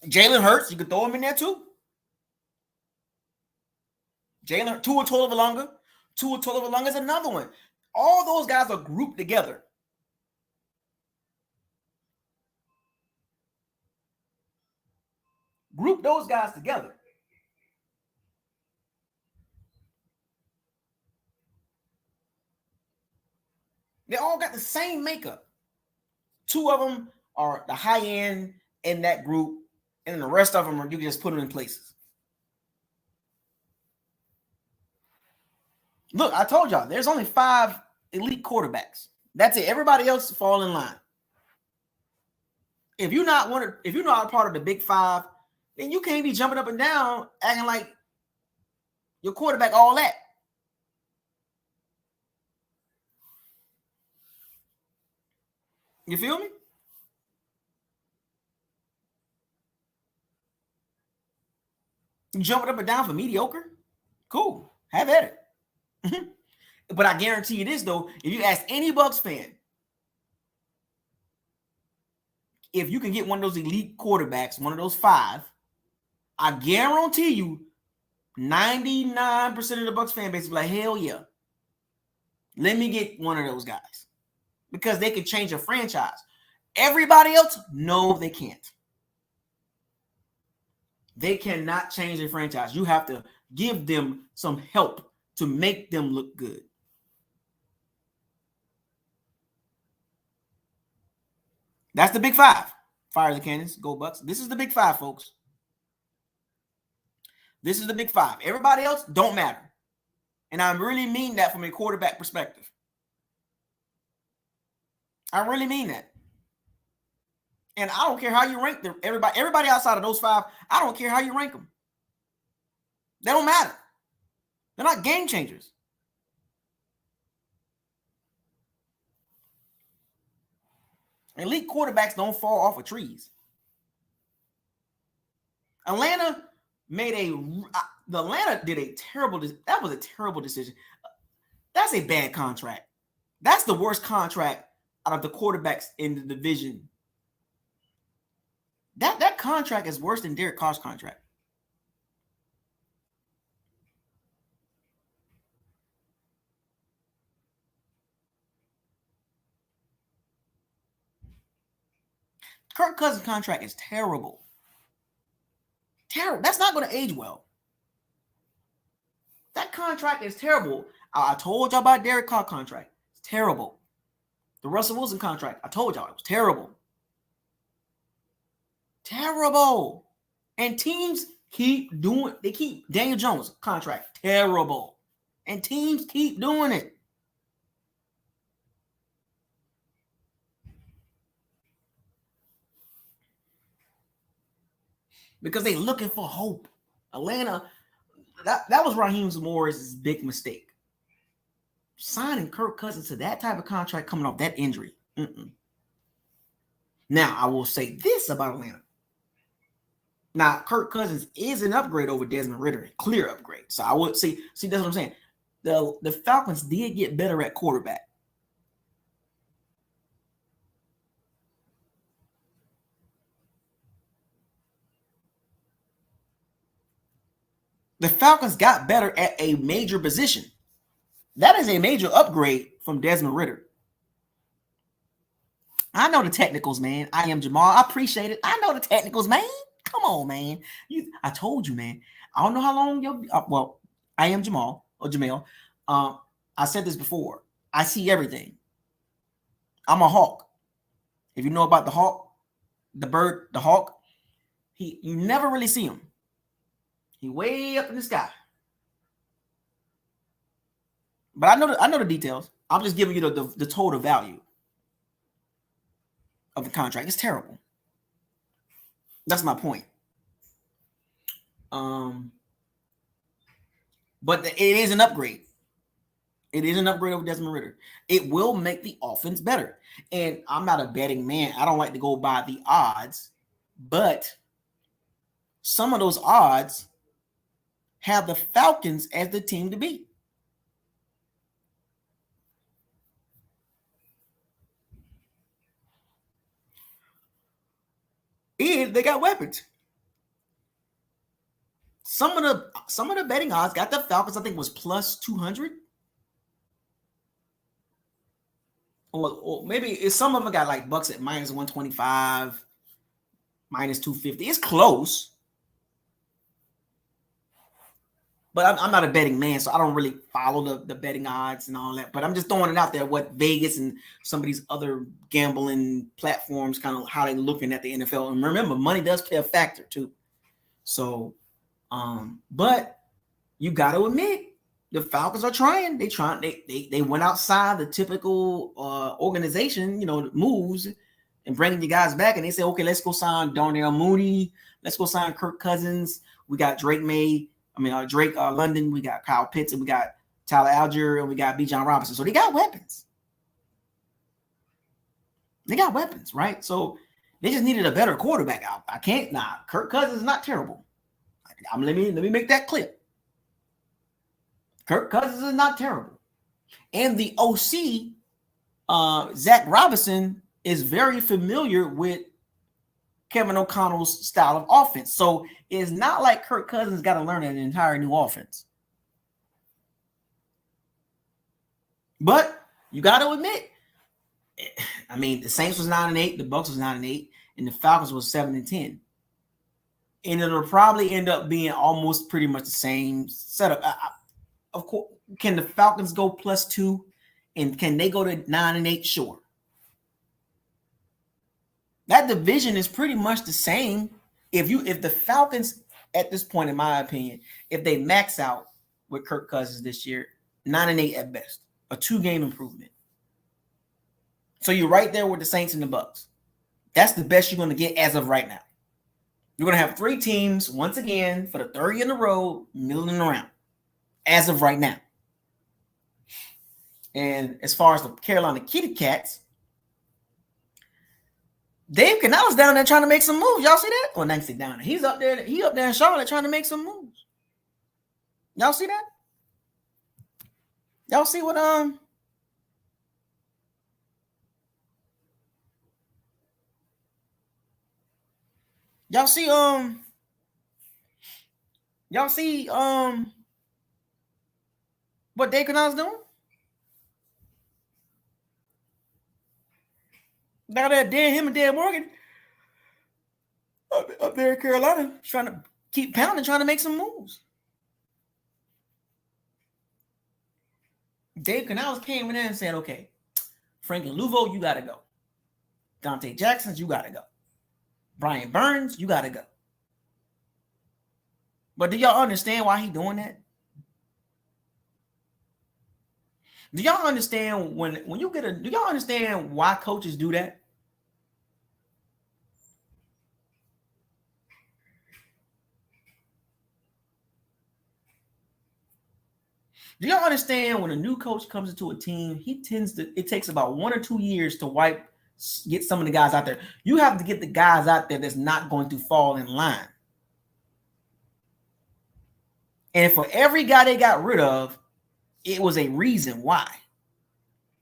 Jalen Hurts, you can throw him in there too. Tua Tagovailoa. Tua Tagovailoa is another one. All those guys are grouped together. Group those guys together. They all got the same makeup. Two of them are the high end in that group, and the rest of them are you can just put them in places. Look, I told y'all, there's only 5 elite quarterbacks. That's it. Everybody else fall in line. If you're not a part of the big 5, then you can't be jumping up and down acting like your quarterback all that. You feel me? You jumping up and down for mediocre? Cool. Have at it. But I guarantee you this, though. If you ask any Bucs fan, if you can get one of those elite quarterbacks, one of those 5, I guarantee you 99% of the Bucs fan base will be like, hell yeah. Let me get one of those guys. Because they can change a franchise. Everybody else, no, they can't. They cannot change their franchise. You have to give them some help to make them look good. That's the big 5. Fire the cannons, go Bucs. This is the big 5, folks. This is the big 5. Everybody else don't matter. And I really mean that from a quarterback perspective. I really mean that. And I don't care how you rank them. Everybody outside of those 5, I don't care how you rank them. They don't matter. They're not game changers. Elite quarterbacks don't fall off of trees. Atlanta did a terrible. That was a terrible decision. That's a bad contract. That's the worst contract out of the quarterbacks in the division. That contract is worse than Derek Carr's contract. Kirk Cousins' contract is terrible. Terrible. That's not going to age well. That contract is terrible. I told y'all about Derek Carr contract. It's terrible. The Russell Wilson contract, I told y'all it was terrible. Terrible. And teams keep Daniel Jones contract, terrible. And teams keep doing it. Because they're looking for hope. Atlanta, that was Raheem Morris' big mistake. Signing Kirk Cousins to that type of contract coming off that injury. Now, I will say this about Atlanta. Now, Kirk Cousins is an upgrade over Desmond Ridder, clear upgrade. So I would see that's what I'm saying. The Falcons did get better at quarterback. The Falcons got better at a major position. That is a major upgrade from Desmond Ridder. I know the technicals, man. I am Jamal. I appreciate it. I know the technicals, man. Come on, man. I told you, man. I don't know how long you'll I am Jamal or Jamel. I said this before. I see everything. I'm a hawk. If you know about the hawk, the bird, the hawk, you never really see him. He way up in the sky. But I know the details. I'm just giving you the total value of the contract. It's terrible. That's my point. But it is an upgrade. It is an upgrade over Desmond Ridder. It will make the offense better. And I'm not a betting man. I don't like to go by the odds, but some of those odds have the Falcons as the team to beat. And they got weapons. Some of the betting odds got the Falcons, I think, was plus 200. Or maybe some of them got like Bucs at minus 125, minus 250. It's close. But I'm not a betting man, so I don't really follow the betting odds and all that. But I'm just throwing it out there what Vegas and some of these other gambling platforms kind of how they're looking at the NFL. And remember, money does play a factor too. So, but you got to admit, the Falcons are trying. They went outside the typical organization, moves and bringing the guys back. And they say, okay, let's go sign Darnell Mooney. Let's go sign Kirk Cousins. We got Drake London. We got Kyle Pitts, and we got Tyler Algier, and we got Bijan Robinson. So they got weapons. They got weapons, right? So they just needed a better quarterback. Kirk Cousins is not terrible. Let me make that clear. Kirk Cousins is not terrible. And the OC, Zach Robinson, is very familiar with Kevin O'Connell's style of offense. So it's not like Kirk Cousins got to learn an entire new offense. But you got to admit, the Saints was 9-8, the Bucs was 9-8, and the Falcons was 7-10. And it'll probably end up being almost pretty much the same setup. Of course, can the Falcons go +2, and can they go to 9-8? Sure. That division is pretty much the same. If the Falcons, at this point, in my opinion, if they max out with Kirk Cousins this year, 9-8 at best, a 2-game improvement. So you're right there with the Saints and the Bucs. That's the best you're going to get as of right now. You're going to have 3 teams, once again, for the third year in a row, milling around, as of right now. And as far as the Carolina Kitty Cats, Dave Canales down there trying to make some moves. Y'all see that? Well, not down there. He's up there. He up there in Charlotte trying to make some moves. Y'all see that? Y'all see what Y'all see what Dave Canales doing? Now that him and Dan Morgan up there in Carolina trying to keep pounding, trying to make some moves. Dave Canales came in there and said, okay, Franklin Louvo, you got to go. Dante Jackson, you got to go. Brian Burns, you got to go. But do y'all understand why he's doing that? Do y'all understand do y'all understand why coaches do that? Do y'all understand when a new coach comes into a team, it takes about 1 or 2 years to get some of the guys out there. You have to get the guys out there that's not going to fall in line. And for every guy they got rid of, it was a reason why.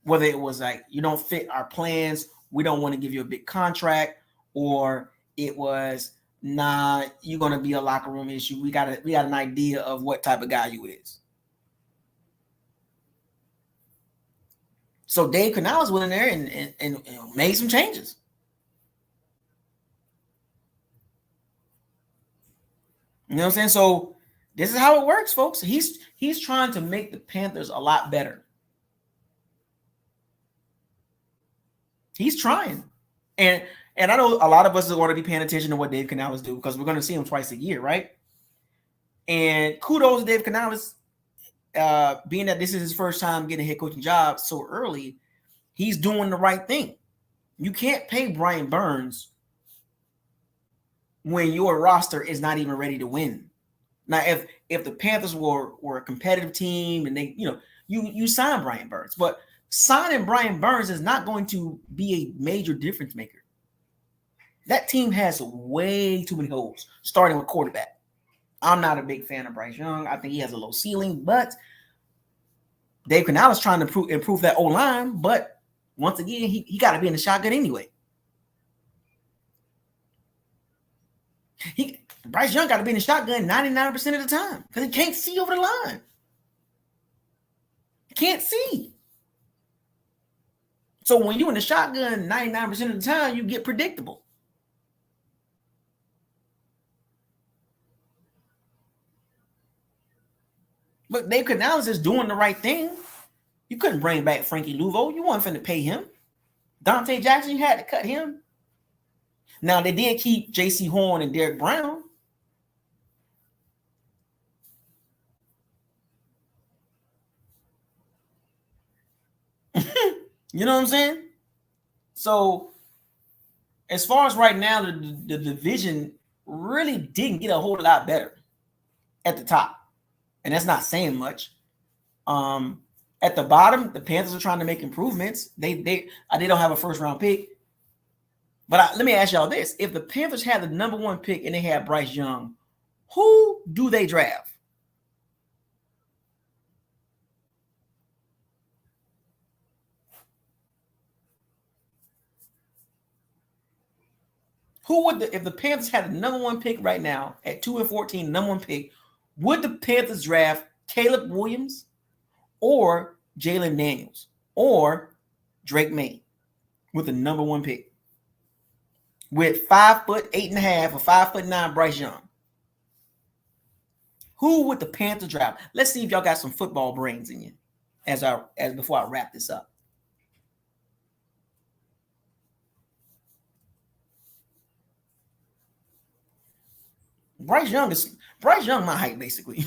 Whether it was like, you don't fit our plans, we don't want to give you a big contract, or it was, nah, you're going to be a locker room issue. We got an idea of what type of guy you is. So Dave Canales went in there and made some changes. You know what I'm saying? So this is how it works, folks. He's trying to make the Panthers a lot better. He's trying. And I know a lot of us are going to be paying attention to what Dave Canales do because we're going to see him twice a year, right? And kudos to Dave Canales, being that this is his first time getting a head coaching job so early, he's doing the right thing. You can't pay Brian Burns when your roster is not even ready to win. Now, if the Panthers were a competitive team and they, you sign Brian Burns, but signing Brian Burns is not going to be a major difference maker. That team has way too many holes, starting with quarterback. I'm not a big fan of Bryce Young. I think he has a low ceiling, but Dave Canales is trying to improve that O-line, but once again, he got to be in the shotgun anyway. Bryce Young got to be in the shotgun 99% of the time because he can't see over the line. He can't see. So when you're in the shotgun 99% of the time, you get predictable. But Dave Canales is doing the right thing. You couldn't bring back Frankie Louvo. You weren't finna pay him. Dante Jackson, you had to cut him. Now, they did keep J.C. Horn and Derek Brown. You know what I'm saying? So, as far as right now, the division really didn't get a whole lot better at the top. And that's not saying much. At the bottom, the Panthers are trying to make improvements. They don't have a first-round pick. But let me ask y'all this. If the Panthers had the number 1 pick and they had Bryce Young, who do they draft? If the Panthers had the number 1 pick right now at 2 and 14, number 1 pick, would the Panthers draft Caleb Williams or Jalen Daniels or Drake May with the number 1 pick? With 5'8.5" or 5'9" Bryce Young. Who would the Panthers draft? Let's see if y'all got some football brains in you as before I wrap this up. Bryce Young my height, basically.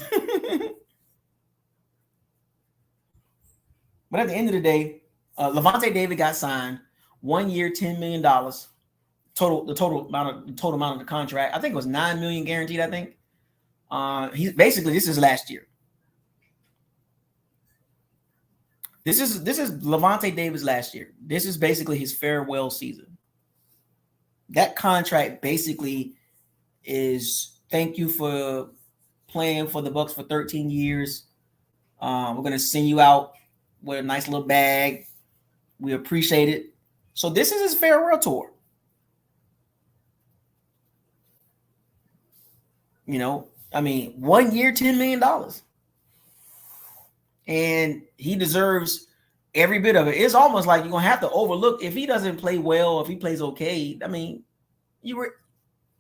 But at the end of the day, Levante David got signed 1 year, $10 million. The total amount of the contract. I think it was $9 million guaranteed. I think. He's basically, this is last year. This is Levante David's last year. This is basically his farewell season. That contract basically is thank you for playing for the Bucs for 13 years. We're going to send you out with a nice little bag. We appreciate it. So this is his farewell tour. 1 year, $10 million. And he deserves every bit of it. It's almost like you're going to have to overlook if he doesn't play well, if he plays okay.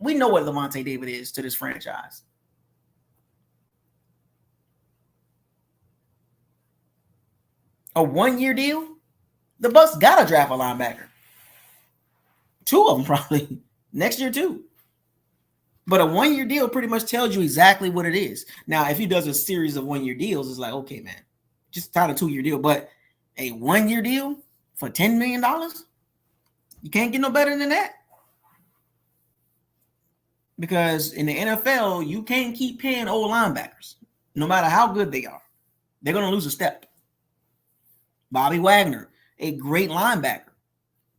We know what Levante David is to this franchise. A 1 year deal? The Bucs got to draft a linebacker. 2 of them probably. Next year too. But a 1 year deal pretty much tells you exactly what it is. Now, if he does a series of 1 year deals, it's like, okay, man, just sign a 2 year deal. But a 1 year deal for $10 million? You can't get no better than that. Because in the NFL, you can't keep paying old linebackers, no matter how good they are. They're going to lose a step. Bobby Wagner, a great linebacker,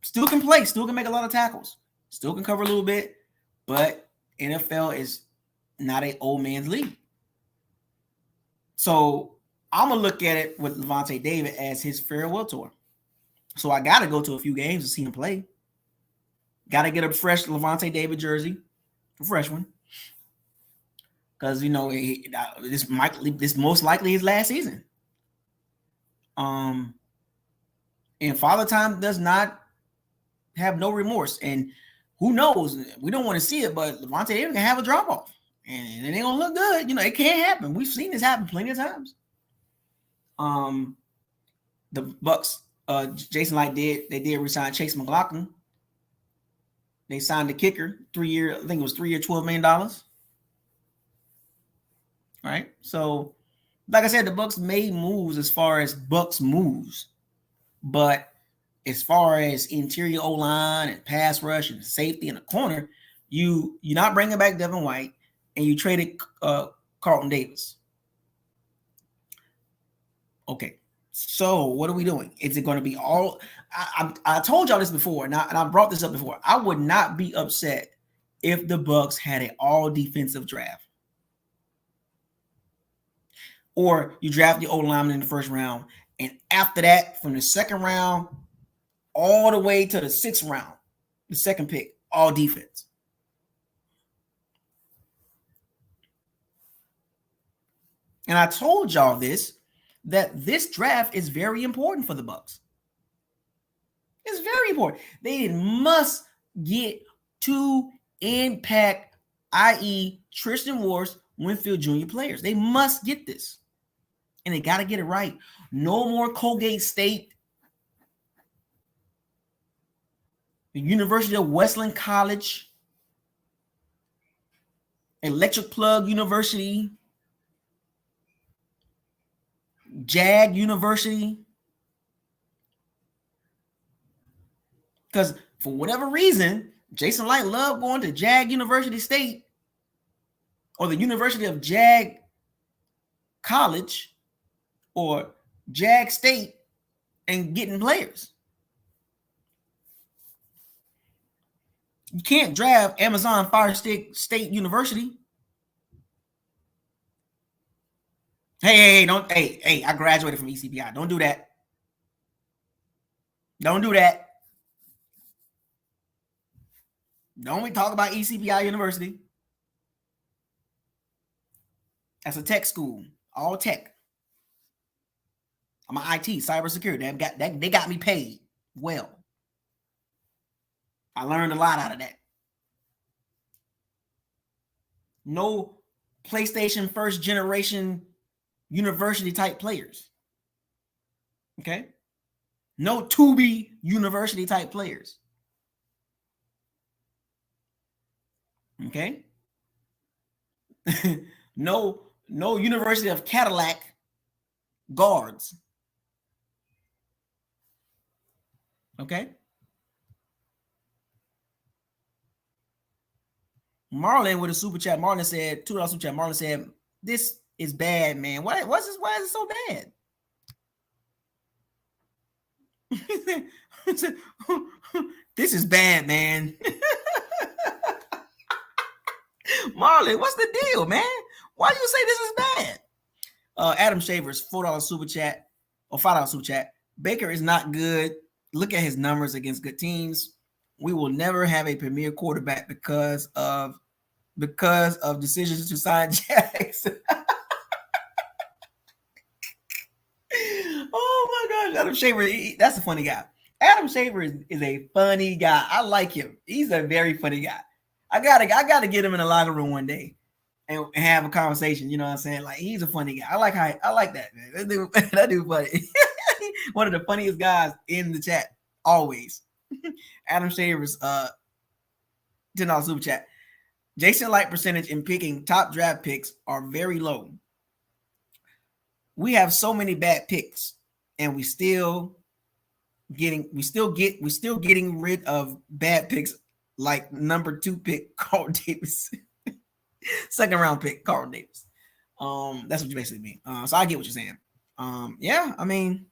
still can play, still can make a lot of tackles, still can cover a little bit, but NFL is not an old man's league. So I'm going to look at it with Lavonte David as his farewell tour. So I got to go to a few games to see him play. Got to get a fresh Lavonte David jersey, a fresh one. Because, you know, this most likely his last season. And Father Time does not have no remorse. And who knows? We don't want to see it, but Lavonte David can have a drop-off. And it ain't going to look good. You know, it can't happen. We've seen this happen plenty of times. The Bucs, Jason Light did resign Chase McLaughlin. They signed the kicker, 3-year, I think it was 3 year, $12 million. Right? So, like I said, the Bucs made moves as far as Bucs moves. But as far as interior O-line and pass rush and safety in the corner, you're not bringing back Devin White, and you traded Carlton Davis. Okay, so what are we doing? Is it going to be all? I told y'all this before, and I brought this up before. I would not be upset if the Bucs had an all defensive draft, or you draft the O-lineman in the first round, and after that, from the second round all the way to the 6th round, the second pick, all defense. And I told y'all that this draft is very important for the Bucs. It's very important. They must get 2 impact, i.e. Tristan Wirfs, Winfield Jr. players. They must get this. And they got to get it right. No more Colgate State, the University of Wesleyan College, Electric Plug University, Jag University. Because for whatever reason, Jason Light loved going to Jag University State or the University of Jag College or Jag State and getting players. You can't draft Amazon Fire State University. Hey, I graduated from ECPI. Don't do that. Don't do that. Don't we talk about ECPI University? That's a tech school, all tech. I'm an IT, cybersecurity. They got me paid well. I learned a lot out of that. No PlayStation first generation university type players. Okay? No Tubi university type players. Okay? No University of Cadillac guards. Okay? Marlon with a super chat. Marlon said, $2 super chat. Marlon said, this is bad, man. Why is it so bad? This is bad, man. Marlon, what's the deal, man? Why do you say this is bad? Adam Shavers, $4 super chat or $5 super chat. Baker is not good. Look at his numbers against good teams. We will never have a premier quarterback because of decisions to sign Jackson. Oh my gosh, Adam Shaver, that's a funny guy. Adam Shaver is a funny guy. I like him. He's a very funny guy. I gotta get him in the locker room one day and have a conversation. You know what I'm saying? Like, he's a funny guy. I like that, man. That dude funny. One of the funniest guys in the chat, always. Adam Shavers, $10 super chat. Jason Light percentage in picking top draft picks are very low. We have so many bad picks, and we still getting rid of bad picks like number 2 pick Carlton Davis, second round pick Carlton Davis. That's what you basically mean. So I get what you're saying. Yeah, I mean,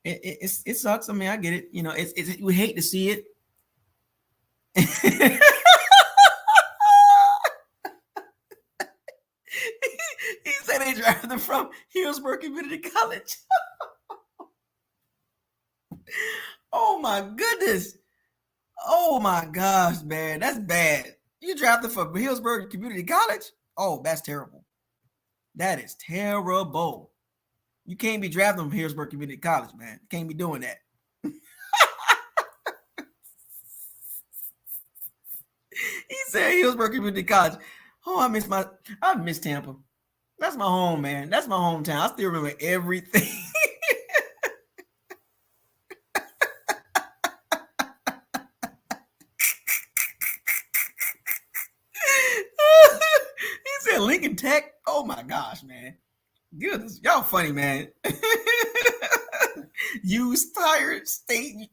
it sucks. I mean, I get it. You know, it's we hate to see it. He said they drafted them from Hillsborough Community College. Oh my goodness. Oh my gosh, man. That's bad. You drafted from Hillsborough Community College? Oh, that's terrible. That is terrible. You can't be drafting from Hillsborough Community College, man. You can't be doing that. He said Hillsborough Community College. Oh, I miss Tampa. That's my home, man. That's my hometown. I still remember everything. He said Lincoln Tech. Oh my gosh, man. Goodness, y'all funny, man. Used Tire State.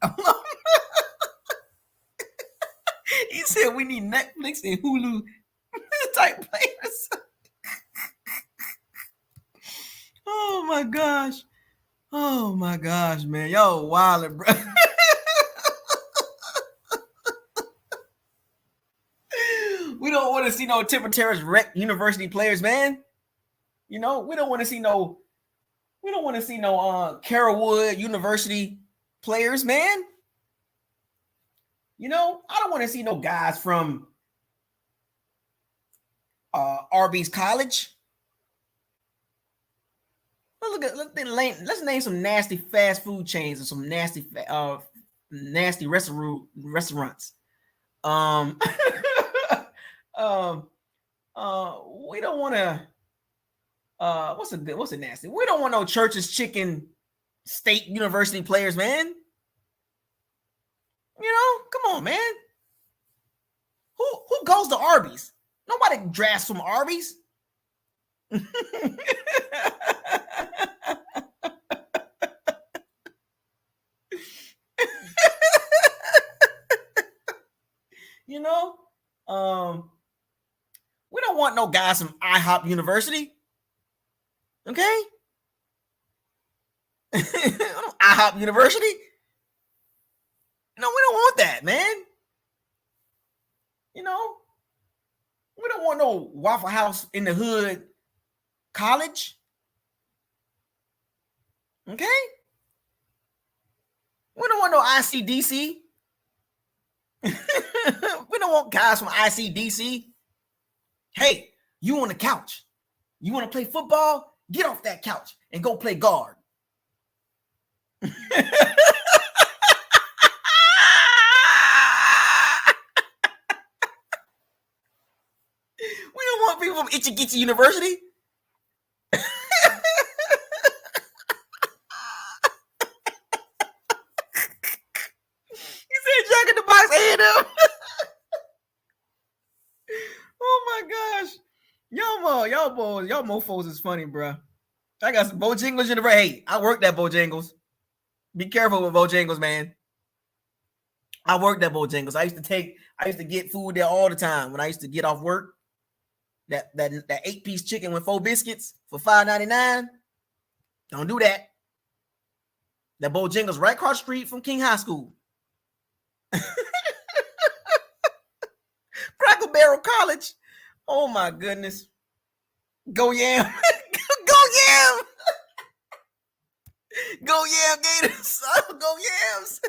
He said we need Netflix and Hulu type players. Oh my gosh. Oh my gosh, man. Y'all wildin', bro. We don't want to see no Tampa Terrace Rec University players, man. You know, we don't want to see no Carrollwood University players, man. You know, I don't want to see no guys from Arby's College. Let's name some nasty fast food chains and some nasty restaurants. We don't want to. What's a nasty? We don't want no Church's Chicken State University players, man. You know, come on, man. Who goes to Arby's? Nobody drafts from Arby's. You know, we don't want no guys from IHOP University. Okay? IHOP University? No, we don't want that, man. You know, we don't want no Waffle House in the Hood College. Okay? We don't want no ICDC. We don't want guys from ICDC. Hey, you on the couch. You want to play football? Get off that couch and go play guard. We don't want people from Itchy Gitchy University. Jack in the Box A&M. Oh my gosh. Y'all mofos is funny, bro. I got some Bojangles University. Hey, I worked at Bojangles. Be careful with Bojangles, man. I worked at Bojangles. I used to get food there all the time when I used to get off work. That 8-piece chicken with 4 biscuits for $5.99. Don't do that. That Bojangles right across the street from King High School. Cracker Barrel College. Oh my goodness. Go Yam. Go Yam. Go Yam Gators. Go Yams.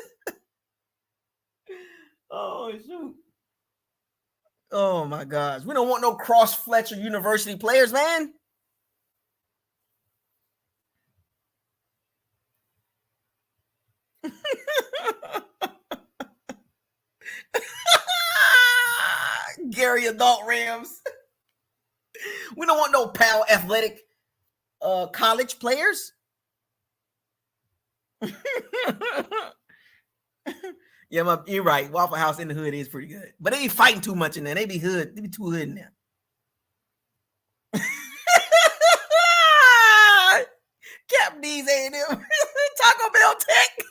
Oh shoot. Oh my gosh. We don't want no Cross Fletcher University players, man. Gary Adult Rams. We don't want no Powell Athletic college players. Yeah, you're right. Waffle House in the Hood is pretty good, but they be fighting too much in there. They be too hood in there. Cap D's A&M, Taco Bell Tech.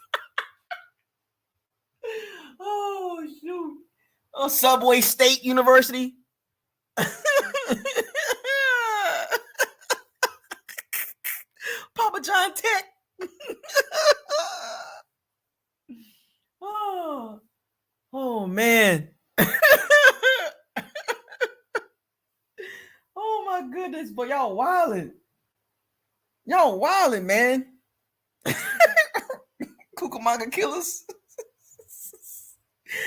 Oh shoot! Oh, Subway State University. Oh man. Oh my goodness, but y'all wildin'. Y'all wildin', man. Cucamonga killers.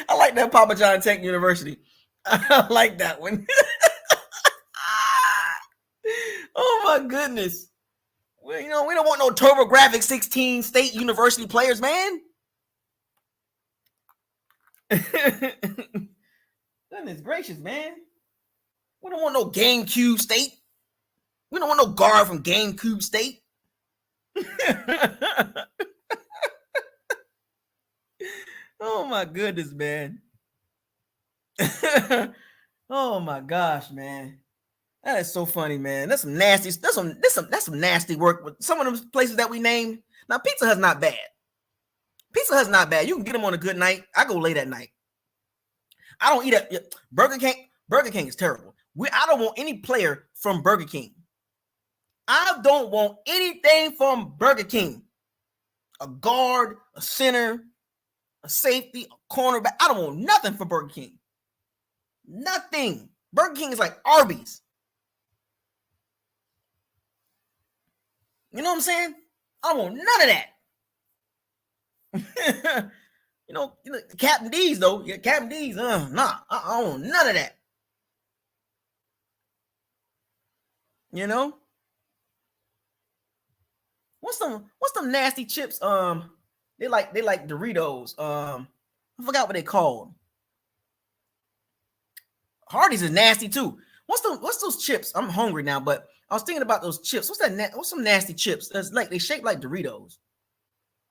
I like that Papa John Tech University. I like that one. Oh my goodness. Well, we don't want no TurboGrafx 16 State University players, man. Goodness gracious, man. We don't want no GameCube State. We don't want no guard from GameCube State. Oh my goodness, man. Oh my gosh, man. That is so funny, man. That's some nasty. That's some nasty work with some of those places that we named. Now, Pizza Hut's not bad. Pizza Hut's not bad. You can get them on a good night. I go late at night. I don't eat at Burger King. Burger King is terrible. I don't want any player from Burger King. I don't want anything from Burger King. A guard, a center, a safety, a cornerback. I don't want nothing from Burger King. Nothing. Burger King is like Arby's. You know what I'm saying? I don't want none of that. you know, Captain D's though. Yeah, Captain D's. Nah, I don't want none of that. You know? What's some nasty chips? They like Doritos. I forgot what they called. Hardee's is nasty too. What's those chips? I'm hungry now, but I was thinking about those chips. What's some nasty chips? That's like they shape like Doritos.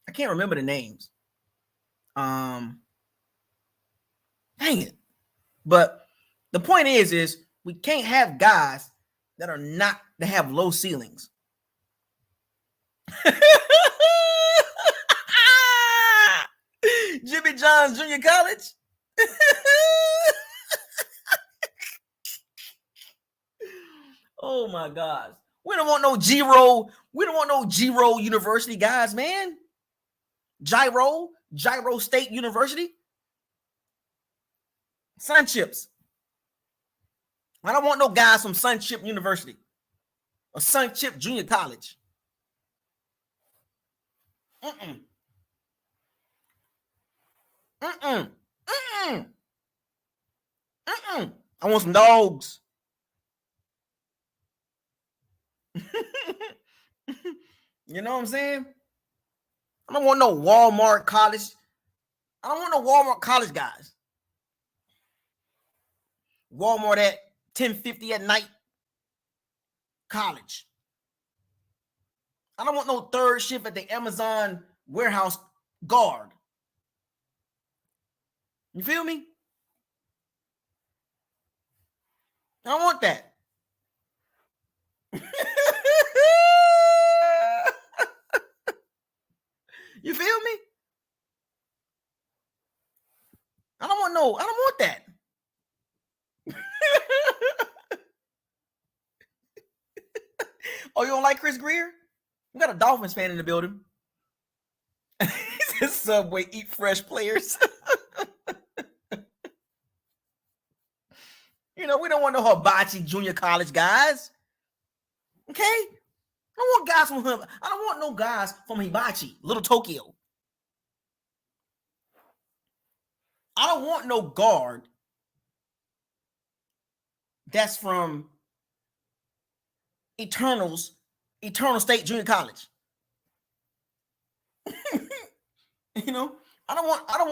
I can't remember the names. Dang it. But the point is we can't have guys that have low ceilings. Jimmy John's Junior College. Oh my gosh. We don't want no G-Roll. We don't want no G-Roll University guys, man. Gyro State University. Sun Chips. I don't want no guys from Sun Chip University or Sun Chip Junior College. I want some dogs. You know what I'm saying? I don't want no Walmart college. I don't want no Walmart college guys. Walmart at 10:50 at night. College. I don't want no third shift at the Amazon warehouse guard. You feel me? I don't want that. You feel me? I don't want that. Oh, you don't like Chris Greer? We got a Dolphins fan in the building. He said Subway eat fresh players. We don't want no hibachi junior college guys. Okay? I don't want no guys from Hibachi, Little Tokyo. I don't want no guard that's from Eternal State Junior College. I don't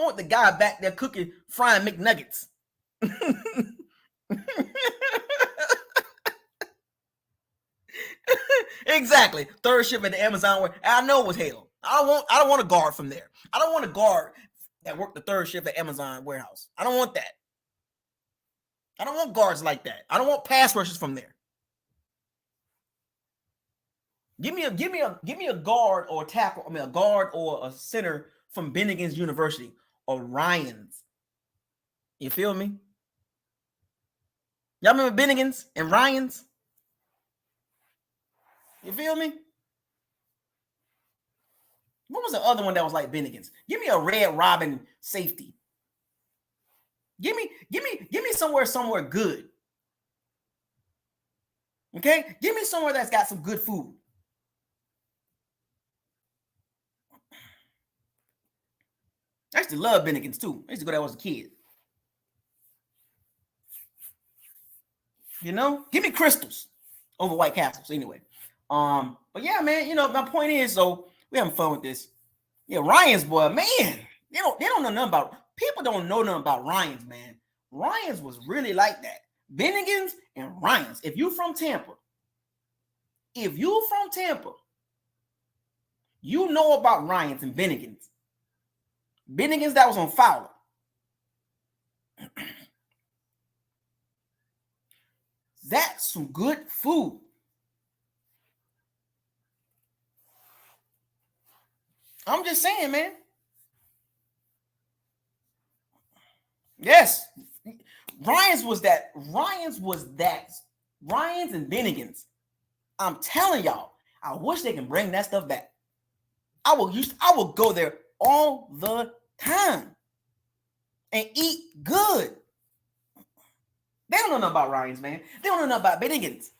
want the guy back there frying McNuggets. Exactly. Third shift at the Amazon where I know it was hell. I don't want a guard from there. I don't want a guard that worked the third shift at Amazon warehouse. I don't want that. I don't want guards like that. I don't want pass rushers from there. Give me a guard or a tackle. I mean, a guard or a center from Bennigan's University or Ryan's. You feel me? Y'all remember Bennigan's and Ryan's? You feel me? What was the other one that was like Bennigan's? Give me a Red Robin safety. Give me somewhere good. Okay? Give me somewhere that's got some good food. I used to love Bennigan's too. I used to go there when I was a kid. You know? Give me Crystals over White Castles anyway. But yeah, man, you know, my point is, so we having fun with this. Yeah, Ryan's, boy, man, they don't know nothing about, people don't know nothing about Ryan's, man. Ryan's was really like that. Bennigan's and Ryan's. If you from Tampa, you know about Ryan's and Bennigan's. Bennigan's that was on Fowler. That's some good food. I'm just saying, man. Yes. Ryan's and Bennigan's. I'm telling y'all, I wish they can bring that stuff back. I will go there all the time and eat good. They don't know nothing about Ryan's, man. They don't know nothing about Bennigan's.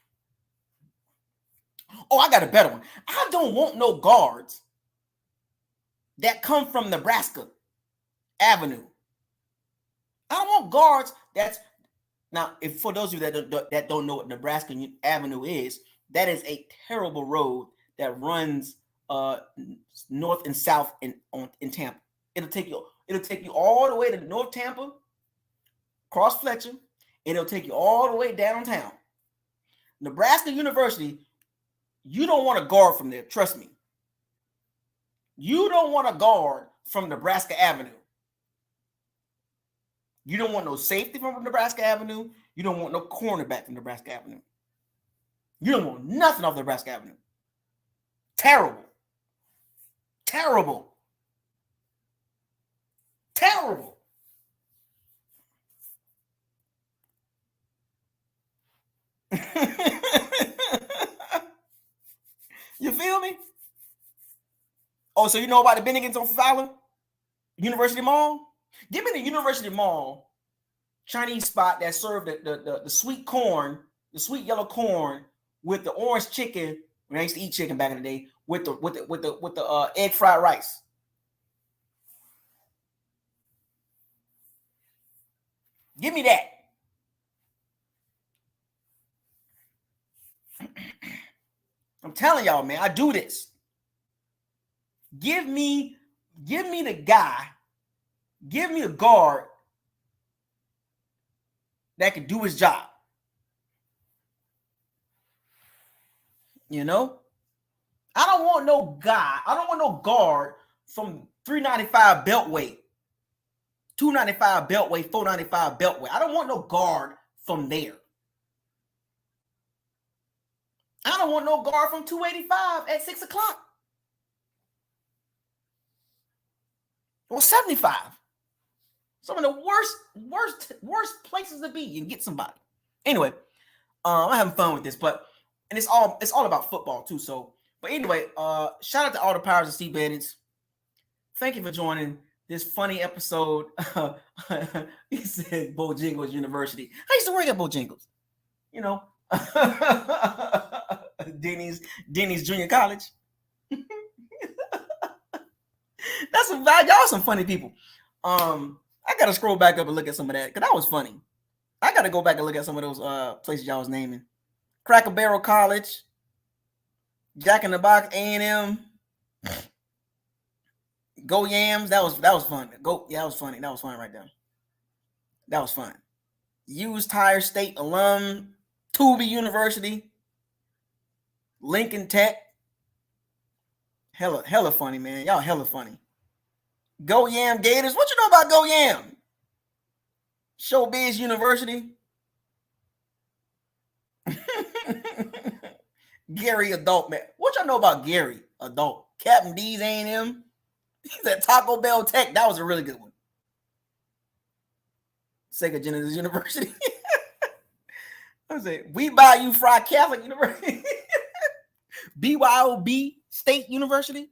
Oh, I got a better one. I don't want no guards that come from Nebraska Avenue. I don't want guards that's now. If for those of you that don't know what Nebraska Avenue is, that is a terrible road that runs north and south in Tampa. It'll take you all the way to North Tampa, cross Fletcher, and it'll take you all the way downtown. Nebraska University, you don't want a guard from there. Trust me. You don't want a guard from Nebraska Avenue. You don't want no safety from Nebraska Avenue. You don't want no cornerback from Nebraska Avenue. You don't want nothing off Nebraska Avenue. Terrible. Terrible. Terrible. You feel me? Oh, so you know about the Bennigan's on Fowler? University Mall? Give me the University Mall Chinese spot that served the sweet corn, the sweet yellow corn with the orange chicken. When I used to eat chicken back in the day, with the egg fried rice. Give me that. I'm telling y'all, man, I do this. Give me the guy. Give me a guard that can do his job. You know? I don't want no guy. I don't want no guard from 395 beltway, 295 beltway, 495 beltway. I don't want no guard from there. I don't want no guard from 285 at 6 o'clock. Or 75. Some of the worst places to be and get somebody. Anyway, I'm having fun with this, and it's all about football too. So, but anyway, shout out to all the powers of Steve Bannons. Thank you for joining this funny episode. He said Bojangles University. I used to work at Bojangles. You know, Denny's Junior College. That's y'all some funny people. I gotta scroll back up and look at some of that because that was funny. I gotta go back and look at some of those places y'all was naming. Cracker Barrel College, Jack in the Box, A&M, Go Yams. That was fun. That was funny. That was fun right there. That was fun. Used Tire State alum, Tooby University, Lincoln Tech. Hella funny, man. Y'all hella funny. Go Yam Gators. What you know about Go Yam? Showbiz University. Gary Adult, man. What y'all know about Gary Adult? Captain D's A&M. He's at Taco Bell Tech. That was a really good one. Sega Genesis University. I was saying, We Bayou Fry Catholic University. BYOB State University.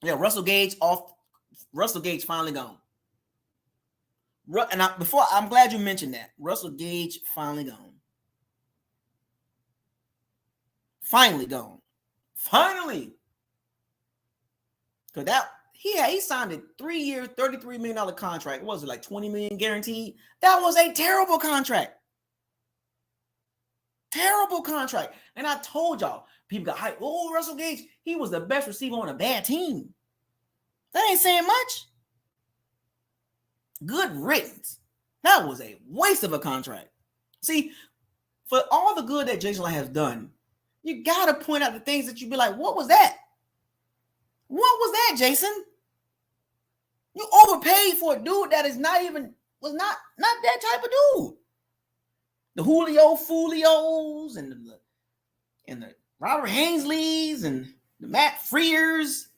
Yeah, Russell Gage off. Russell Gage finally gone. And I'm glad you mentioned that. Russell Gage finally gone. Finally gone. Finally. Because he signed a 3-year, $33 million contract. What was it, like $20 million guaranteed? That was a terrible contract. Terrible contract. And I told y'all, people got hyped. Oh, Russell Gage, he was the best receiver on a bad team. That ain't saying much. Good riddance. That was a waste of a contract. See, for all the good that Jason has done, you got to point out the things that you be like, what was that? What was that, Jason? You overpaid for a dude that is not that type of dude. The Julio Fulios and the Robert Hainsleys and the Matt Freers.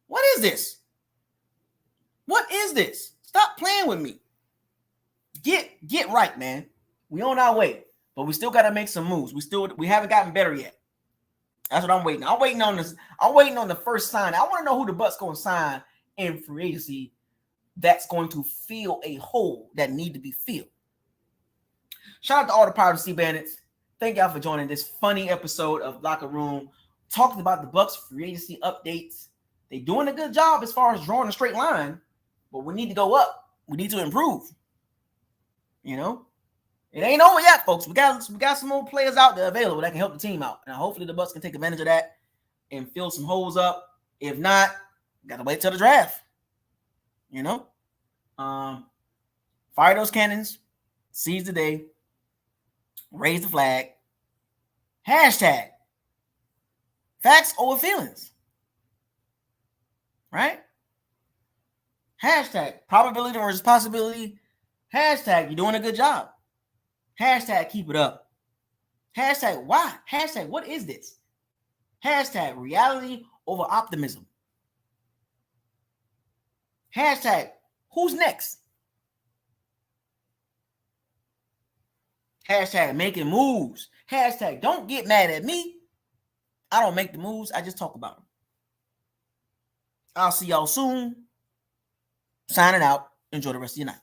What is this? What is this? Stop playing with me. Get right, man. We on our way, but we still got to make some moves. We haven't gotten better yet. That's what I'm waiting. I'm waiting on this. I'm waiting on the first sign. I want to know who the Bucs going to sign in free agency that's going to fill a hole that need to be filled. Shout out to all the Pirates Sea Bandits. Thank y'all for joining this funny episode of Locker Room, talking about the Bucs free agency updates. They're doing a good job as far as drawing a straight line, but we need to go up. We need to improve. You know, it ain't over yet, folks. We got some more players out there available that can help the team out. And hopefully the Bucs can take advantage of that and fill some holes up. If not, gotta wait till the draft. You know, fire those cannons, seize the day, raise the flag. Hashtag facts over feelings. Right? Hashtag probability versus possibility. Hashtag you're doing a good job. Hashtag keep it up. Hashtag why? Hashtag what is this? Hashtag reality over optimism. Hashtag who's next? Hashtag making moves. Hashtag don't get mad at me. I don't make the moves. I just talk about them. I'll see y'all soon. Signing out. Enjoy the rest of your night.